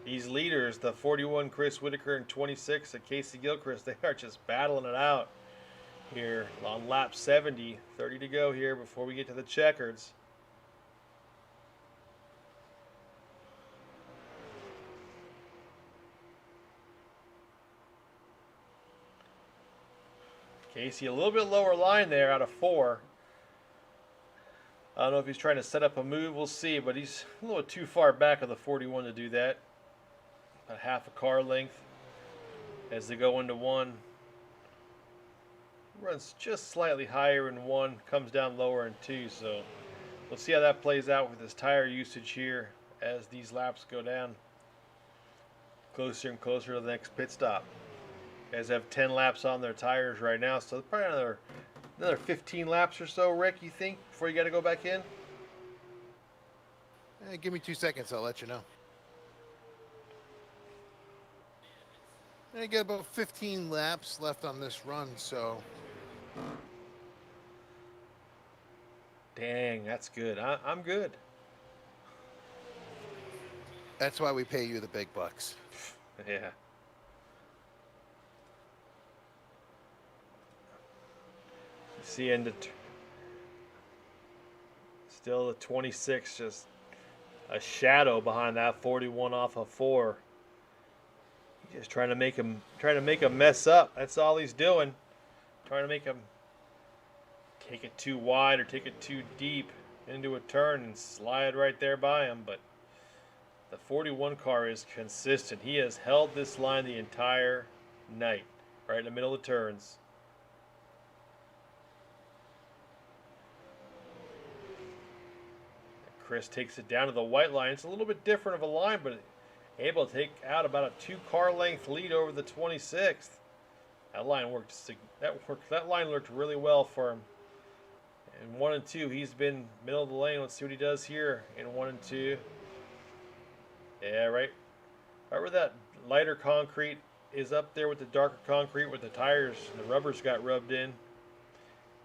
These leaders, the 41 Chris Whitaker and 26 Casey Gilchrist, they are just battling it out here on lap 70. 30 to go here before we get to the checkers. Casey a little bit lower line there out of 4. I don't know if he's trying to set up a move. We'll see, but he's a little too far back of the 41 to do that. A half a car length as they go into 1. Runs just slightly higher in 1, comes down lower in 2. So we'll see how that plays out with his tire usage here as these laps go down closer and closer to the next pit stop. Guys have 10 laps on their tires right now, so probably another 15 laps or so, Rick, you think, before you got to go back in? Give me 2 seconds, I'll let you know. I got about 15 laps left on this run, so. Dang, that's good. I'm good. That's why we pay you the big bucks. Yeah. See, still the 26, just a shadow behind that 41 off of 4. Just trying to make him mess up. That's all he's doing. Trying to make him take it too wide or take it too deep into a turn and slide right there by him. But the 41 car is consistent. He has held this line the entire night, right in the middle of the turns. Chris takes it down to the white line. It's a little bit different of a line, but able to take out about a 2-car length lead over the 26th. That line worked. That line worked really well for him. In 1 and 2, he's been middle of the lane. Let's see what he does here in 1 and 2. Yeah, right where that lighter concrete is up there with the darker concrete, where the tires and the rubbers got rubbed in.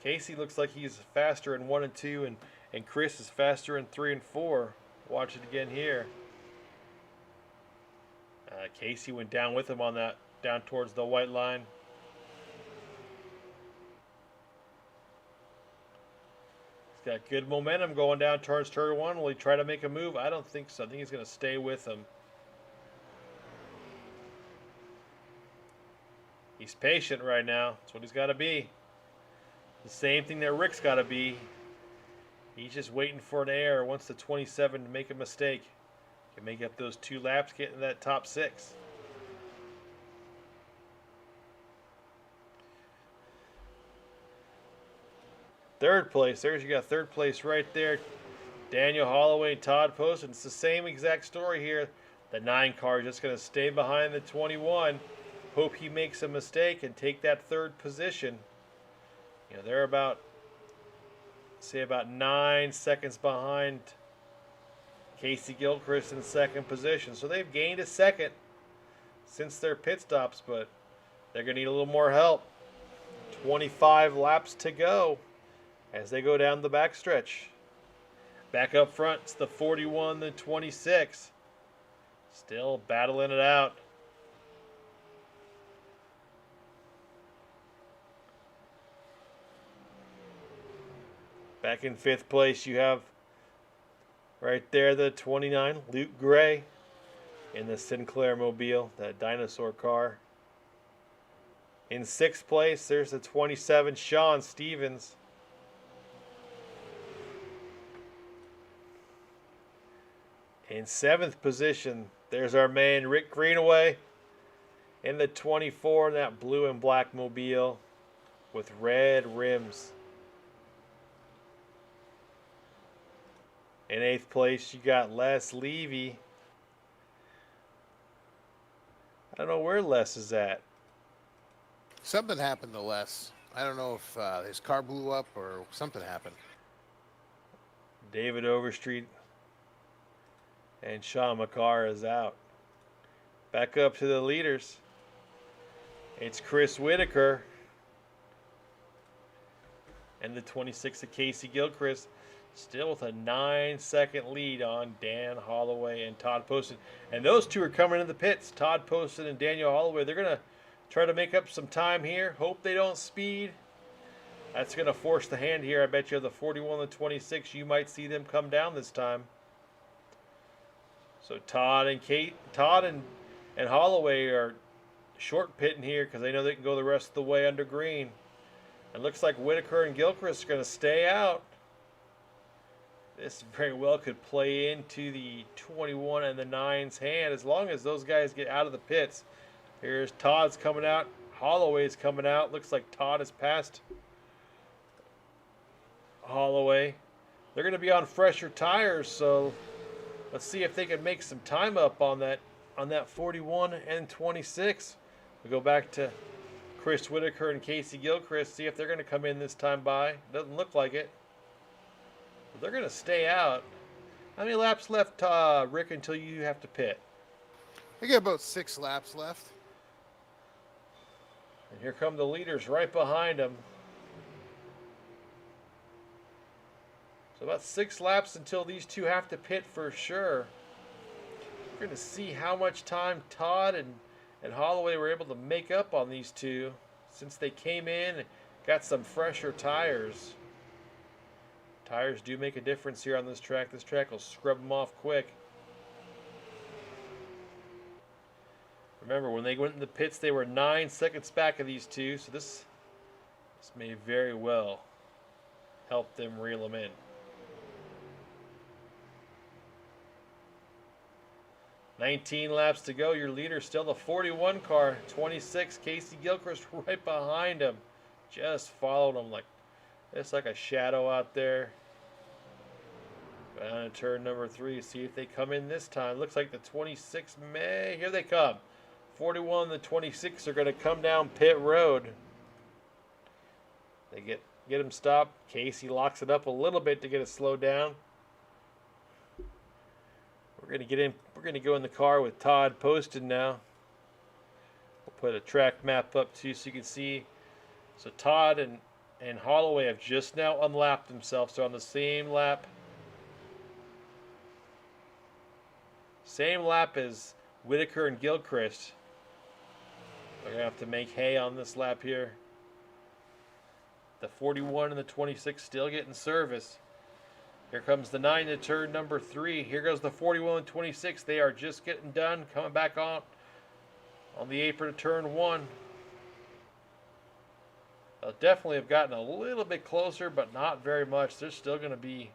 Casey looks like he's faster in 1 and 2, and Chris is faster in 3 and 4. Watch it again here. Casey went down with him on that, down towards the white line. He's got good momentum going down towards turn 1. Will he try to make a move? I don't think so. I think he's going to stay with him. He's patient right now. That's what he's got to be. The same thing that Rick's got to be. He's just waiting for an error. Wants the 27 to make a mistake. Can make up those 2 laps, get in that top 6. Third place. There's, you got third place right there. Daniel Holloway and Todd Post. And it's the same exact story here. The 9 car is just going to stay behind the 21. Hope he makes a mistake and take that 3rd position. You know, they're about 9 seconds behind Casey Gilchrist in 2nd position. So they've gained a second. since their pit stops, but they're going to need a little more help. 25 laps to go as they go down the backstretch. Back up front, it's the 41, the 26. Still battling it out. Back in 5th place, you have right there the 29, Luke Gray, in the Sinclair Mobile, that dinosaur car. In 6th place, there's the 27, Sean Stevens. In 7th position, there's our man Rick Greenaway in the 24, that blue and black Mobile with red rims. In 8th place, you got Les Levy. I don't know where Les is at. Something happened to Les. I don't know if his car blew up or something happened. David Overstreet and Sean McCarr is out. Back up to the leaders. It's Chris Whitaker and the 26 of Casey Gilchrist, still with a 9-second lead on Dan Holloway and Todd Poston. And those two are coming in the pits. Todd Poston and Daniel Holloway. They're going to try to make up some time here. Hope they don't speed. That's going to force the hand here. I bet you the 41 and 26, you might see them come down this time. So Todd and Holloway are short pitting here because they know they can go the rest of the way under green. It looks like Whitaker and Gilchrist are going to stay out. This very well could play into the 21 and the 9's hand as long as those guys get out of the pits. Here's Todd's coming out. Holloway's coming out. Looks like Todd has passed Holloway. They're going to be on fresher tires, so let's see if they can make some time up on that 41 and 26. We go back to Chris Whitaker and Casey Gilchrist, see if they're going to come in this time by. Doesn't look like it. But they're going to stay out. How many laps left, Rick, until you have to pit? I got about 6 laps left. And here come the leaders right behind them. So about 6 laps until these two have to pit for sure. We're going to see how much time Todd and Holloway were able to make up on these two since they came in and got some fresher tires. Tires do make a difference here on this track. This track will scrub them off quick. Remember, when they went in the pits, they were 9 seconds back of these two, so this may very well help them reel them in. 19 laps to go. Your leader still the 41 car. 26, Casey Gilchrist right behind him. Just followed him like it's like a shadow out there. Down to turn number 3. See if they come in this time. Looks like the 26 may. Here they come. 41 and the 26 are going to come down pit road. They get him stopped. Casey locks it up a little bit to get it slowed down. We're going to get in. We're going to go in the car with Todd Poston now. We'll put a track map up too so you can see. So Todd and Holloway have just now unlapped themselves. They're on the same lap. Same lap as Whitaker and Gilchrist. They're going to have to make hay on this lap here. The 41 and the 26 still getting service. Here comes the 9 to turn number 3. Here goes the 41 and 26. They are just getting done. Coming back on the apron to turn 1. They'll definitely have gotten a little bit closer, but not very much. They're still going to be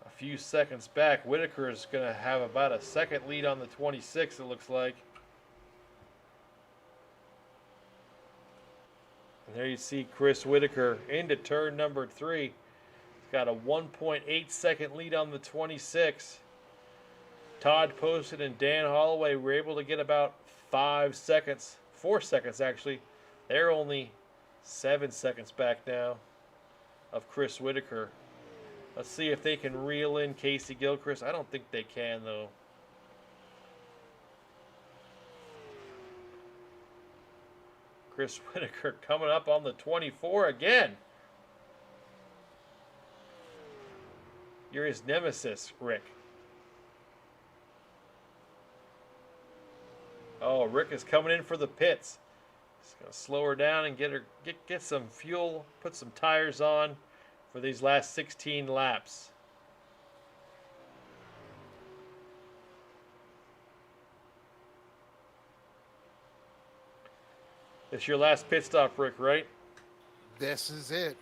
a few seconds back. Whitaker is going to have about a second lead on the 26, it looks like. And there you see Chris Whitaker into turn number 3. He's got a 1.8 second lead on the 26. Todd Poston and Dan Holloway were able to get about 5 seconds, 4 seconds actually. They're only 7 seconds back now of Chris Whitaker. Let's see if they can reel in Casey Gilchrist. I don't think they can though. Chris Whitaker coming up on the 24 again. You're his nemesis, Rick. Oh, Rick is coming in for the pits. He's gonna slow her down and get some fuel, put some tires on for these last 16 laps. It's your last pit stop, Rick, right? This is it.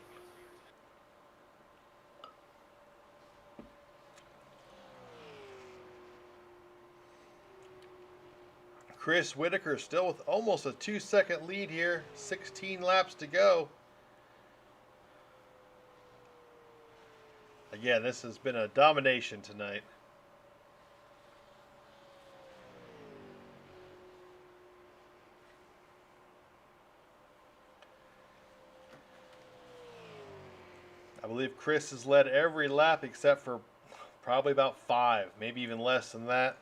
Chris Whitaker still with almost a 2-second lead here. 16 laps to go. Again, this has been a domination tonight. I believe Chris has led every lap except for probably about 5, maybe even less than that.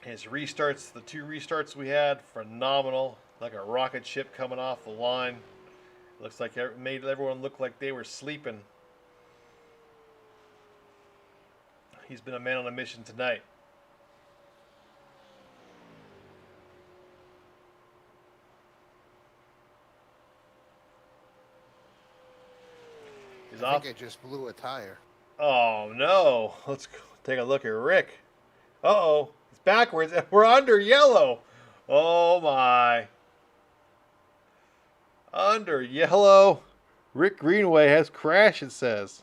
His restarts, the 2 restarts we had, phenomenal. Like a rocket ship coming off the line. Looks like it made everyone look like they were sleeping. He's been a man on a mission tonight. I think I just blew a tire. Oh no! Let's take a look at Rick. Uh-oh, it's backwards. We're under yellow. Oh my! Under yellow. Rick Greenway has crashed. It says.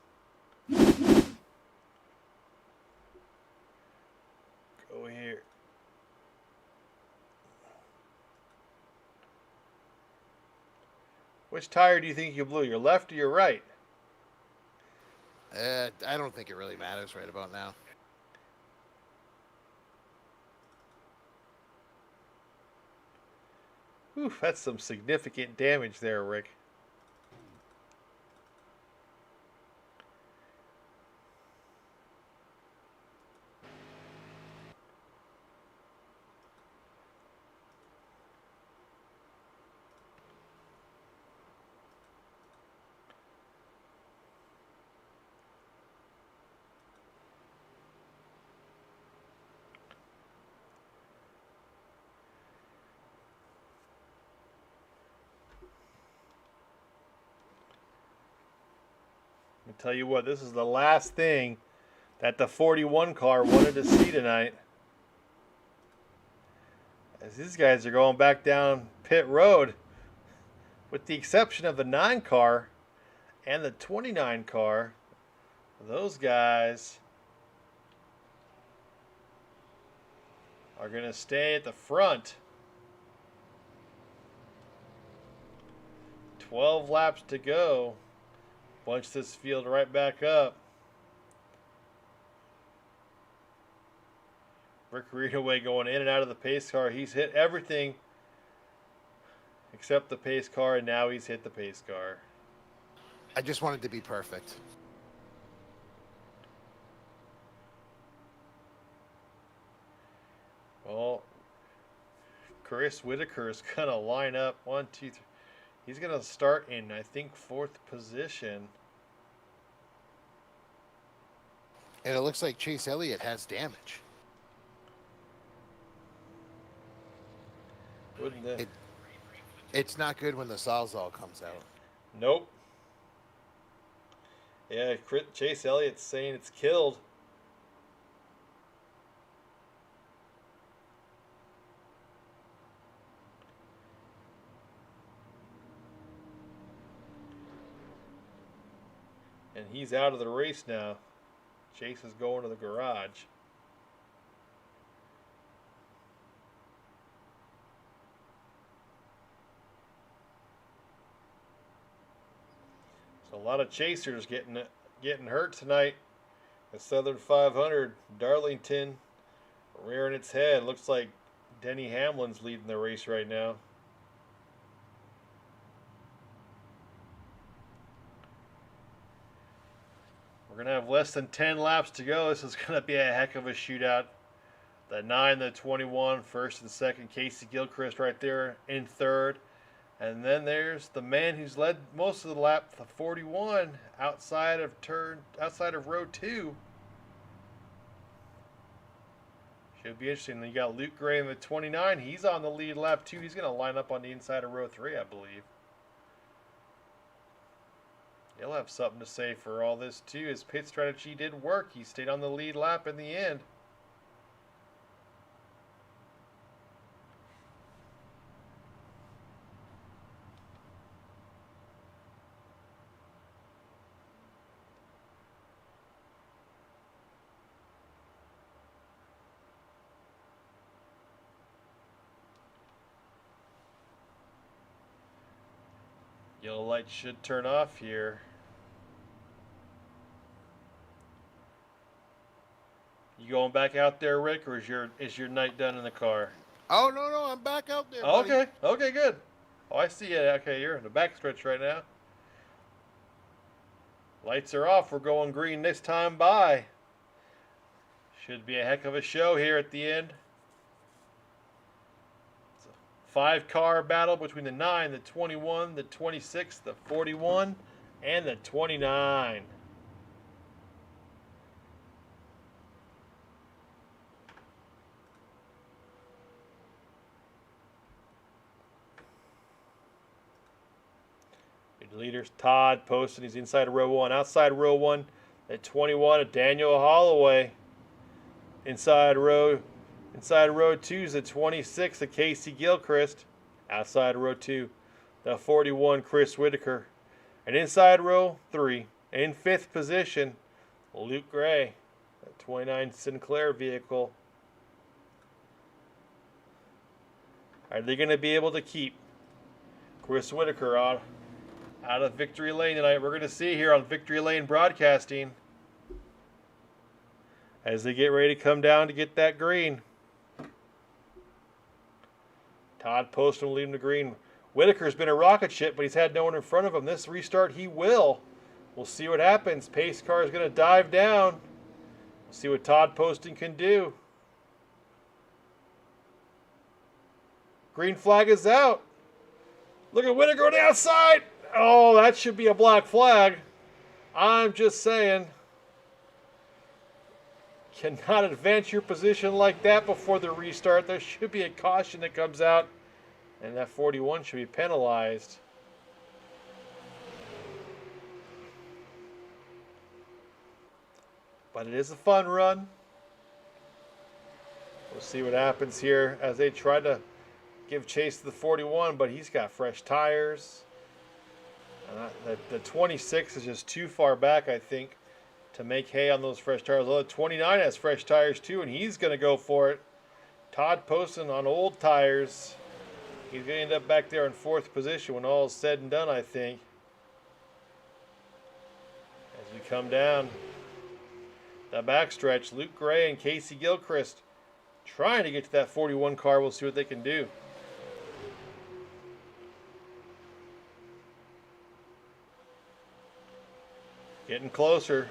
Go here. Which tire do you think you blew? Your left or your right? I don't think it really matters right about now. Oof, that's some significant damage there, Rick. I tell you what, this is the last thing that the 41 car wanted to see tonight. As these guys are going back down pit road, with the exception of the 9 car and the 29 car, those guys are going to stay at the front. 12 laps to go. Bunch this field right back up. Rick Greenaway going in and out of the pace car. He's hit everything except the pace car, and now he's hit the pace car. I just wanted to be perfect. Well, Chris Whitaker is going to line up 1, 2, 3. He's going to start in, I think, 4th position. And it looks like Chase Elliott has damage. Wouldn't it? It's not good when the Sawzall comes out. Nope. Yeah, Chase Elliott's saying it's killed. And he's out of the race now. Chase is going to the garage. So a lot of chasers getting hurt tonight. The Southern 500, Darlington rearing its head. Looks like Denny Hamlin's leading the race right now. We're going to have less than 10 laps to go. This is going to be a heck of a shootout. The 9, the 21, first and second. Casey Gilchrist right there in third. And then there's the man who's led most of the lap, the 41, outside of row 2. Should be interesting. Then you got Luke Gray in the 29. He's on the lead lap 2. He's going to line up on the inside of row 3, I believe. He'll have something to say for all this too. His pit strategy did work. He stayed on the lead lap in the end. Yellow light should turn off here. You going back out there, Rick, or is your night done in the car? Oh, no, I'm back out there, Oh, buddy. okay, good. Oh, I see you. Okay, you're in the backstretch right now. Lights are off. We're going green this time by. Should be a heck of a show here at the end. It's a 5-car battle between the 9, the 21, the 26, the 41, and the 29. Leaders Todd Poston. He's inside of row 1. Outside row 1 at 21 at Daniel Holloway. Inside row 2 is at 26 at Casey Gilchrist. Outside row 2, the 41 Chris Whitaker. And inside row 3, in 5th position, Luke Gray, that 29 Sinclair vehicle. Are they going to be able to keep Chris Whitaker on out of victory lane tonight? We're going to see here on Victory Lane Broadcasting as they get ready to come down to get that green. Todd Poston will lead him to green. Whitaker's been a rocket ship, but he's had no one in front of him. This restart, he will. We'll see what happens. Pace car is going to dive down. We'll see what Todd Poston can do. Green flag is out. Look at Whitaker on the outside. Oh, that should be a black flag. I'm just saying. Cannot advance your position like that before the restart. There should be a caution that comes out, and that 41 should be penalized. But it is a fun run. We'll see what happens here as they try to give chase to the 41, but he's got fresh tires. The 26 is just too far back, I think, to make hay on those fresh tires. Although the 29 has fresh tires too, and he's going to go for it. Todd Poston on old tires. He's going to end up back there in 4th position when all is said and done, I think. As we come down the backstretch, Luke Gray and Casey Gilchrist trying to get to that 41 car. We'll see what they can do. Getting closer.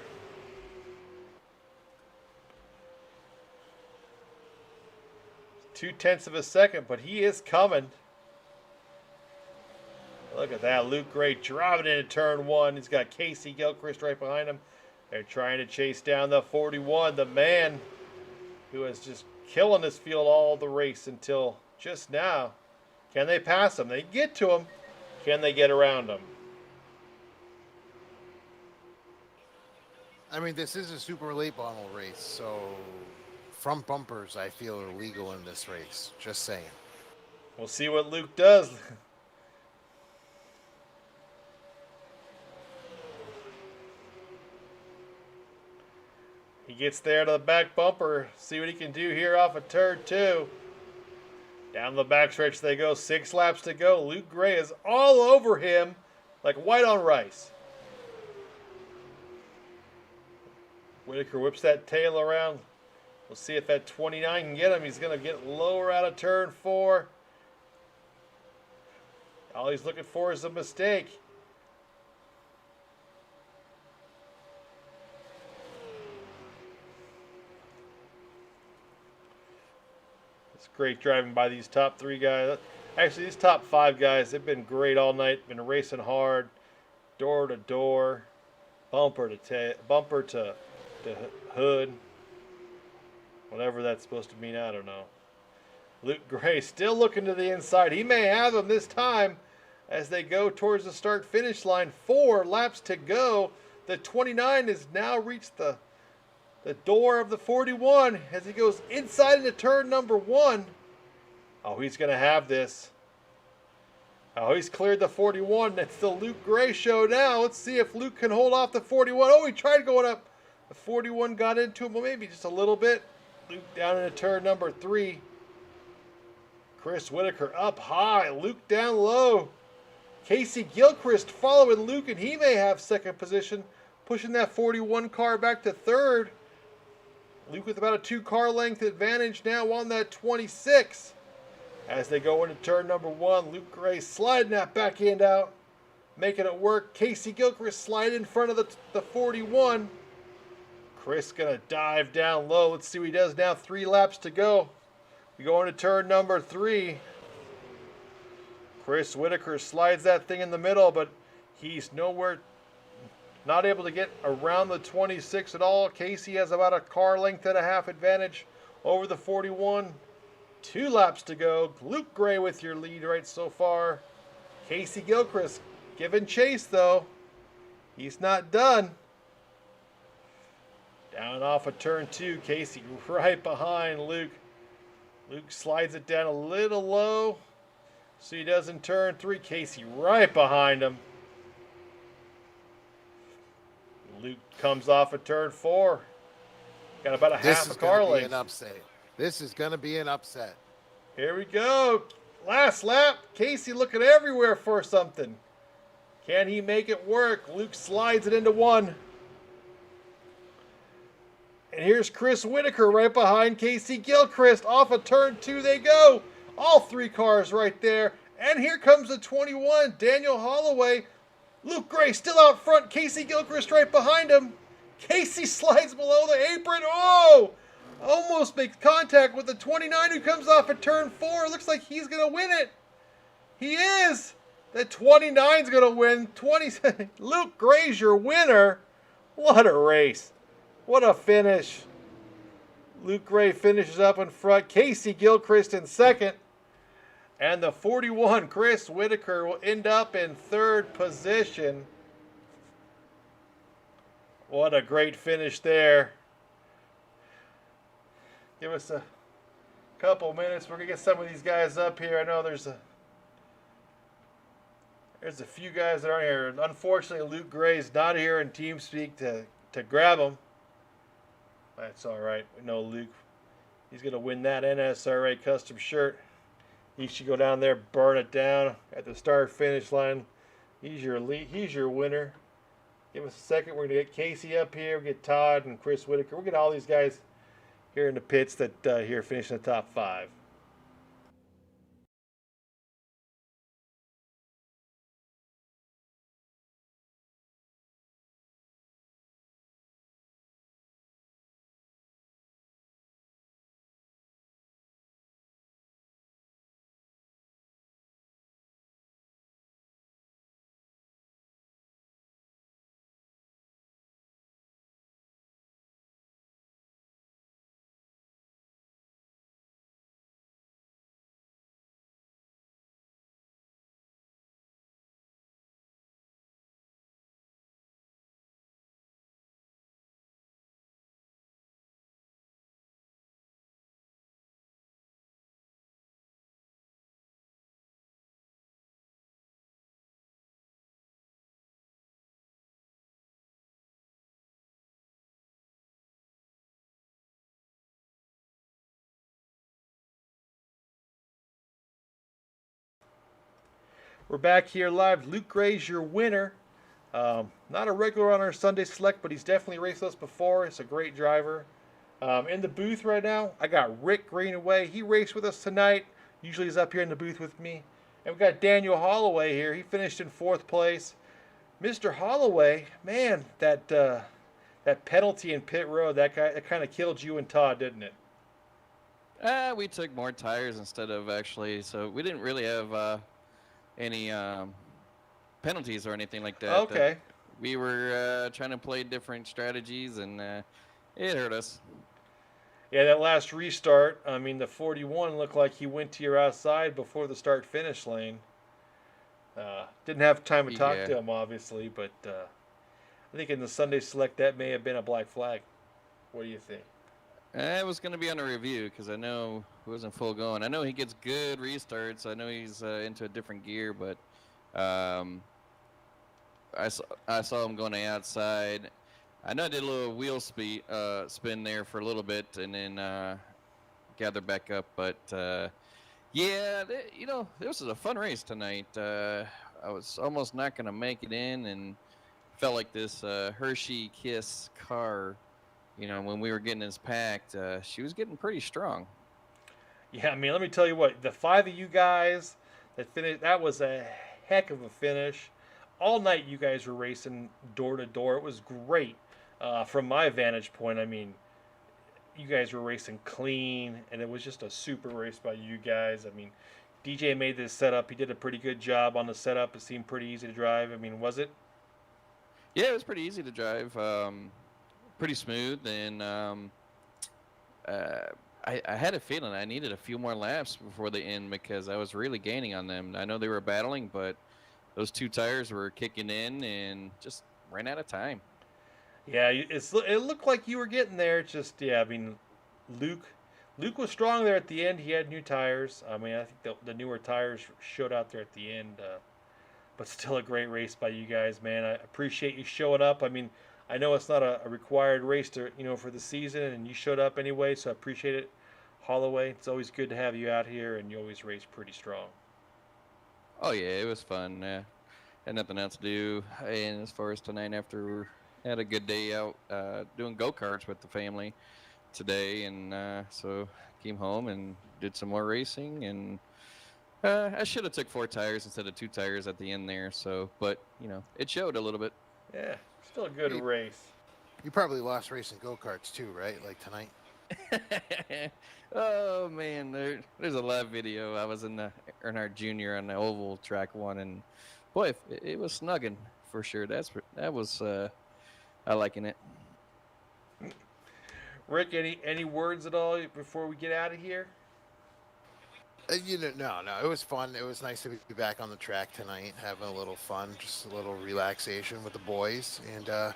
Two-tenths of a second, but he is coming. Look at that. Luke Gray driving into turn 1. He's got Casey Gilchrist right behind him. They're trying to chase down the 41, the man who is just killing this field all the race until just now. Can they pass him? They get to him. Can they get around him? I mean, this is a super late model race, so front bumpers, I feel, are legal in this race. Just saying. We'll see what Luke does. He gets there to the back bumper. See what he can do here off of turn 2. Down the backstretch they go. 6 laps to go. Luke Gray is all over him like white on rice. Whitaker whips that tail around. We'll see if that 29 can get him. He's going to get lower out of turn 4. All he's looking for is a mistake. It's great driving by these top 3 guys. Actually, these top 5 guys, they've been great all night. Been racing hard, door to door, bumper to hood, whatever that's supposed to mean. I don't know. Luke Gray still looking to the inside. He may have them this time as they go towards the start-finish line. 4 laps to go. The 29 has now reached the door of the 41 as he goes inside into turn number 1. Oh, he's going to have this. Oh, he's cleared the 41. It's the Luke Gray show now. Let's see if Luke can hold off the 41. Oh, he tried going up. The 41 got into him. Well, maybe just a little bit. Luke down into turn number 3. Chris Whitaker up high. Luke down low. Casey Gilchrist following Luke, and he may have second position, pushing that 41 car back to third. Luke with about a 2-car length advantage now on that 26. As they go into turn number 1, Luke Gray sliding that back end out, making it work. Casey Gilchrist sliding in front of the 41. Chris going to dive down low. Let's see what he does now. 3 laps to go. We go into turn number 3. Chris Whitaker slides that thing in the middle, but he's nowhere, not able to get around the 26 at all. Casey has about a car length and a half advantage over the 41. 2 laps to go. Luke Gray with your lead right so far. Casey Gilchrist giving chase though. He's not done. Down off of turn 2. Casey right behind Luke. Luke slides it down a little low. So he does in turn 3. Casey right behind him. Luke comes off of turn 4. Got about a half a car length. This is going to be an upset. Here we go. Last lap. Casey looking everywhere for something. Can he make it work? Luke slides it into 1. And here's Chris Whitaker right behind Casey Gilchrist. Off of turn 2 they go. All 3 cars right there. And here comes the 21, Daniel Holloway. Luke Gray still out front. Casey Gilchrist right behind him. Casey slides below the apron. Oh! Almost makes contact with the 29 who comes off of turn 4. Looks like he's going to win it. He is. The 29's going to win. Luke Gray's your winner. What a race. What a finish. Luke Gray finishes up in front. Casey Gilchrist in second. And the 41, Chris Whitaker, will end up in third position. What a great finish there. Give us a couple minutes. We're going to get some of these guys up here. I know there's a few guys that aren't here. Unfortunately, Luke Gray's not here in TeamSpeak to grab them. That's all right. We know Luke. He's going to win that NSRA custom shirt. He should go down there, burn it down at the start-finish line. He's your lead. He's your winner. Give us a second. We're going to get Casey up here. We'll get Todd and Chris Whitaker. We'll get all these guys here in the pits that here finishing the top 5. We're back here live. Luke Gray's your winner. Not a regular on our Sunday Select, but he's definitely raced us before. He's a great driver. In the booth right now, I got Rick Greenaway. He raced with us tonight. Usually he's up here in the booth with me. And we got Daniel Holloway here. He finished in 4th place. Mr. Holloway, man, that penalty in pit road, that kind of killed you and Todd, didn't it? We took more tires instead of actually, so we didn't really have any penalties or anything like that. Okay. We were trying to play different strategies, and it hurt us. Yeah, that last restart, I mean, the 41 looked like he went to your outside before the start finish lane. Didn't have time to talk Yeah, to him, obviously, but I think in the Sunday select that may have been a black flag. What do you think? I was going to be on a review because I know he wasn't full going. I know he gets good restarts. I know he's into a different gear, but um, I saw him going to the outside. I know I did a little wheel spin there for a little bit and then gathered back up. But yeah, this was a fun race tonight. I was almost not going to make it in and felt like this Hershey Kiss car, when we were getting this packed, she was getting pretty strong. Yeah, I mean, let me tell you what, the five of you guys that finished, that was a heck of a finish. All night you guys were racing door to door. It was great from my vantage point. I mean, you guys were racing clean, and it was just a super race by you guys. I mean, DJ made this setup. He did a pretty good job on the setup. It seemed pretty easy to drive. I mean, was it? Yeah, it was pretty easy to drive, pretty smooth, and uh, I had a feeling I needed a few more laps before the end because I was really gaining on them. I know they were battling, but those two tires were kicking in and just ran out of time. Yeah, it looked like you were getting there. It's just yeah, I mean, Luke Luke was strong there at the end. He had new tires. I mean, I think the newer tires showed out there at the end. But still a great race by you guys, man. I appreciate you showing up. I mean, I know it's not a required race to for the season, and you showed up anyway, so I appreciate it. Holloway, it's always good to have you out here, and you always race pretty strong. Oh yeah, it was fun. Had nothing else to do, and as far as tonight, after had a good day out doing go karts with the family today, and so came home and did some more racing, and I should have took 4 tires instead of 2 tires at the end there. So, but it showed a little bit. Yeah, still a good You, race. you probably lost racing go karts too, right? Like tonight. Oh man, there's a live video. I was in the Earnhardt Jr. on the oval track one, and boy, it was snugging for sure. That was I liking it. Rick, any words at all before we get out of here? No. It was fun. It was nice to be back on the track tonight, having a little fun, just a little relaxation with the boys, and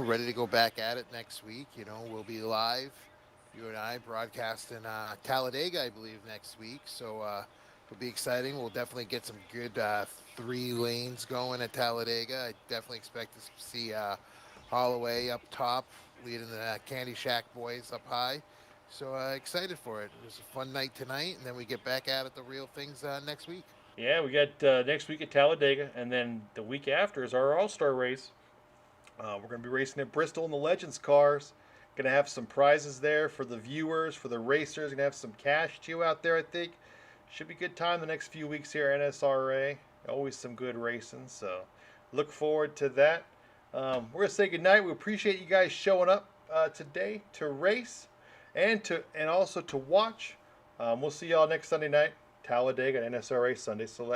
ready to go back at it next week. We'll be live, you and I, broadcasting Talladega, I believe, next week. So it'll be exciting. We'll definitely get some good 3 lanes going at Talladega. I definitely expect to see Holloway up top, leading the Candy Shack boys up high. So excited for it. It was a fun night tonight, and then we get back at it, the real things next week. Yeah, we got next week at Talladega, and then the week after is our All Star race. We're going to be racing at Bristol in the Legends cars. Going to have some prizes there for the viewers, for the racers. Going to have some cash too out there, I think. Should be a good time the next few weeks here at NSRA. Always some good racing, so look forward to that. We're going to say goodnight. We appreciate you guys showing up today to race and also to watch. We'll see y'all next Sunday night, Talladega NSRA Sunday Select.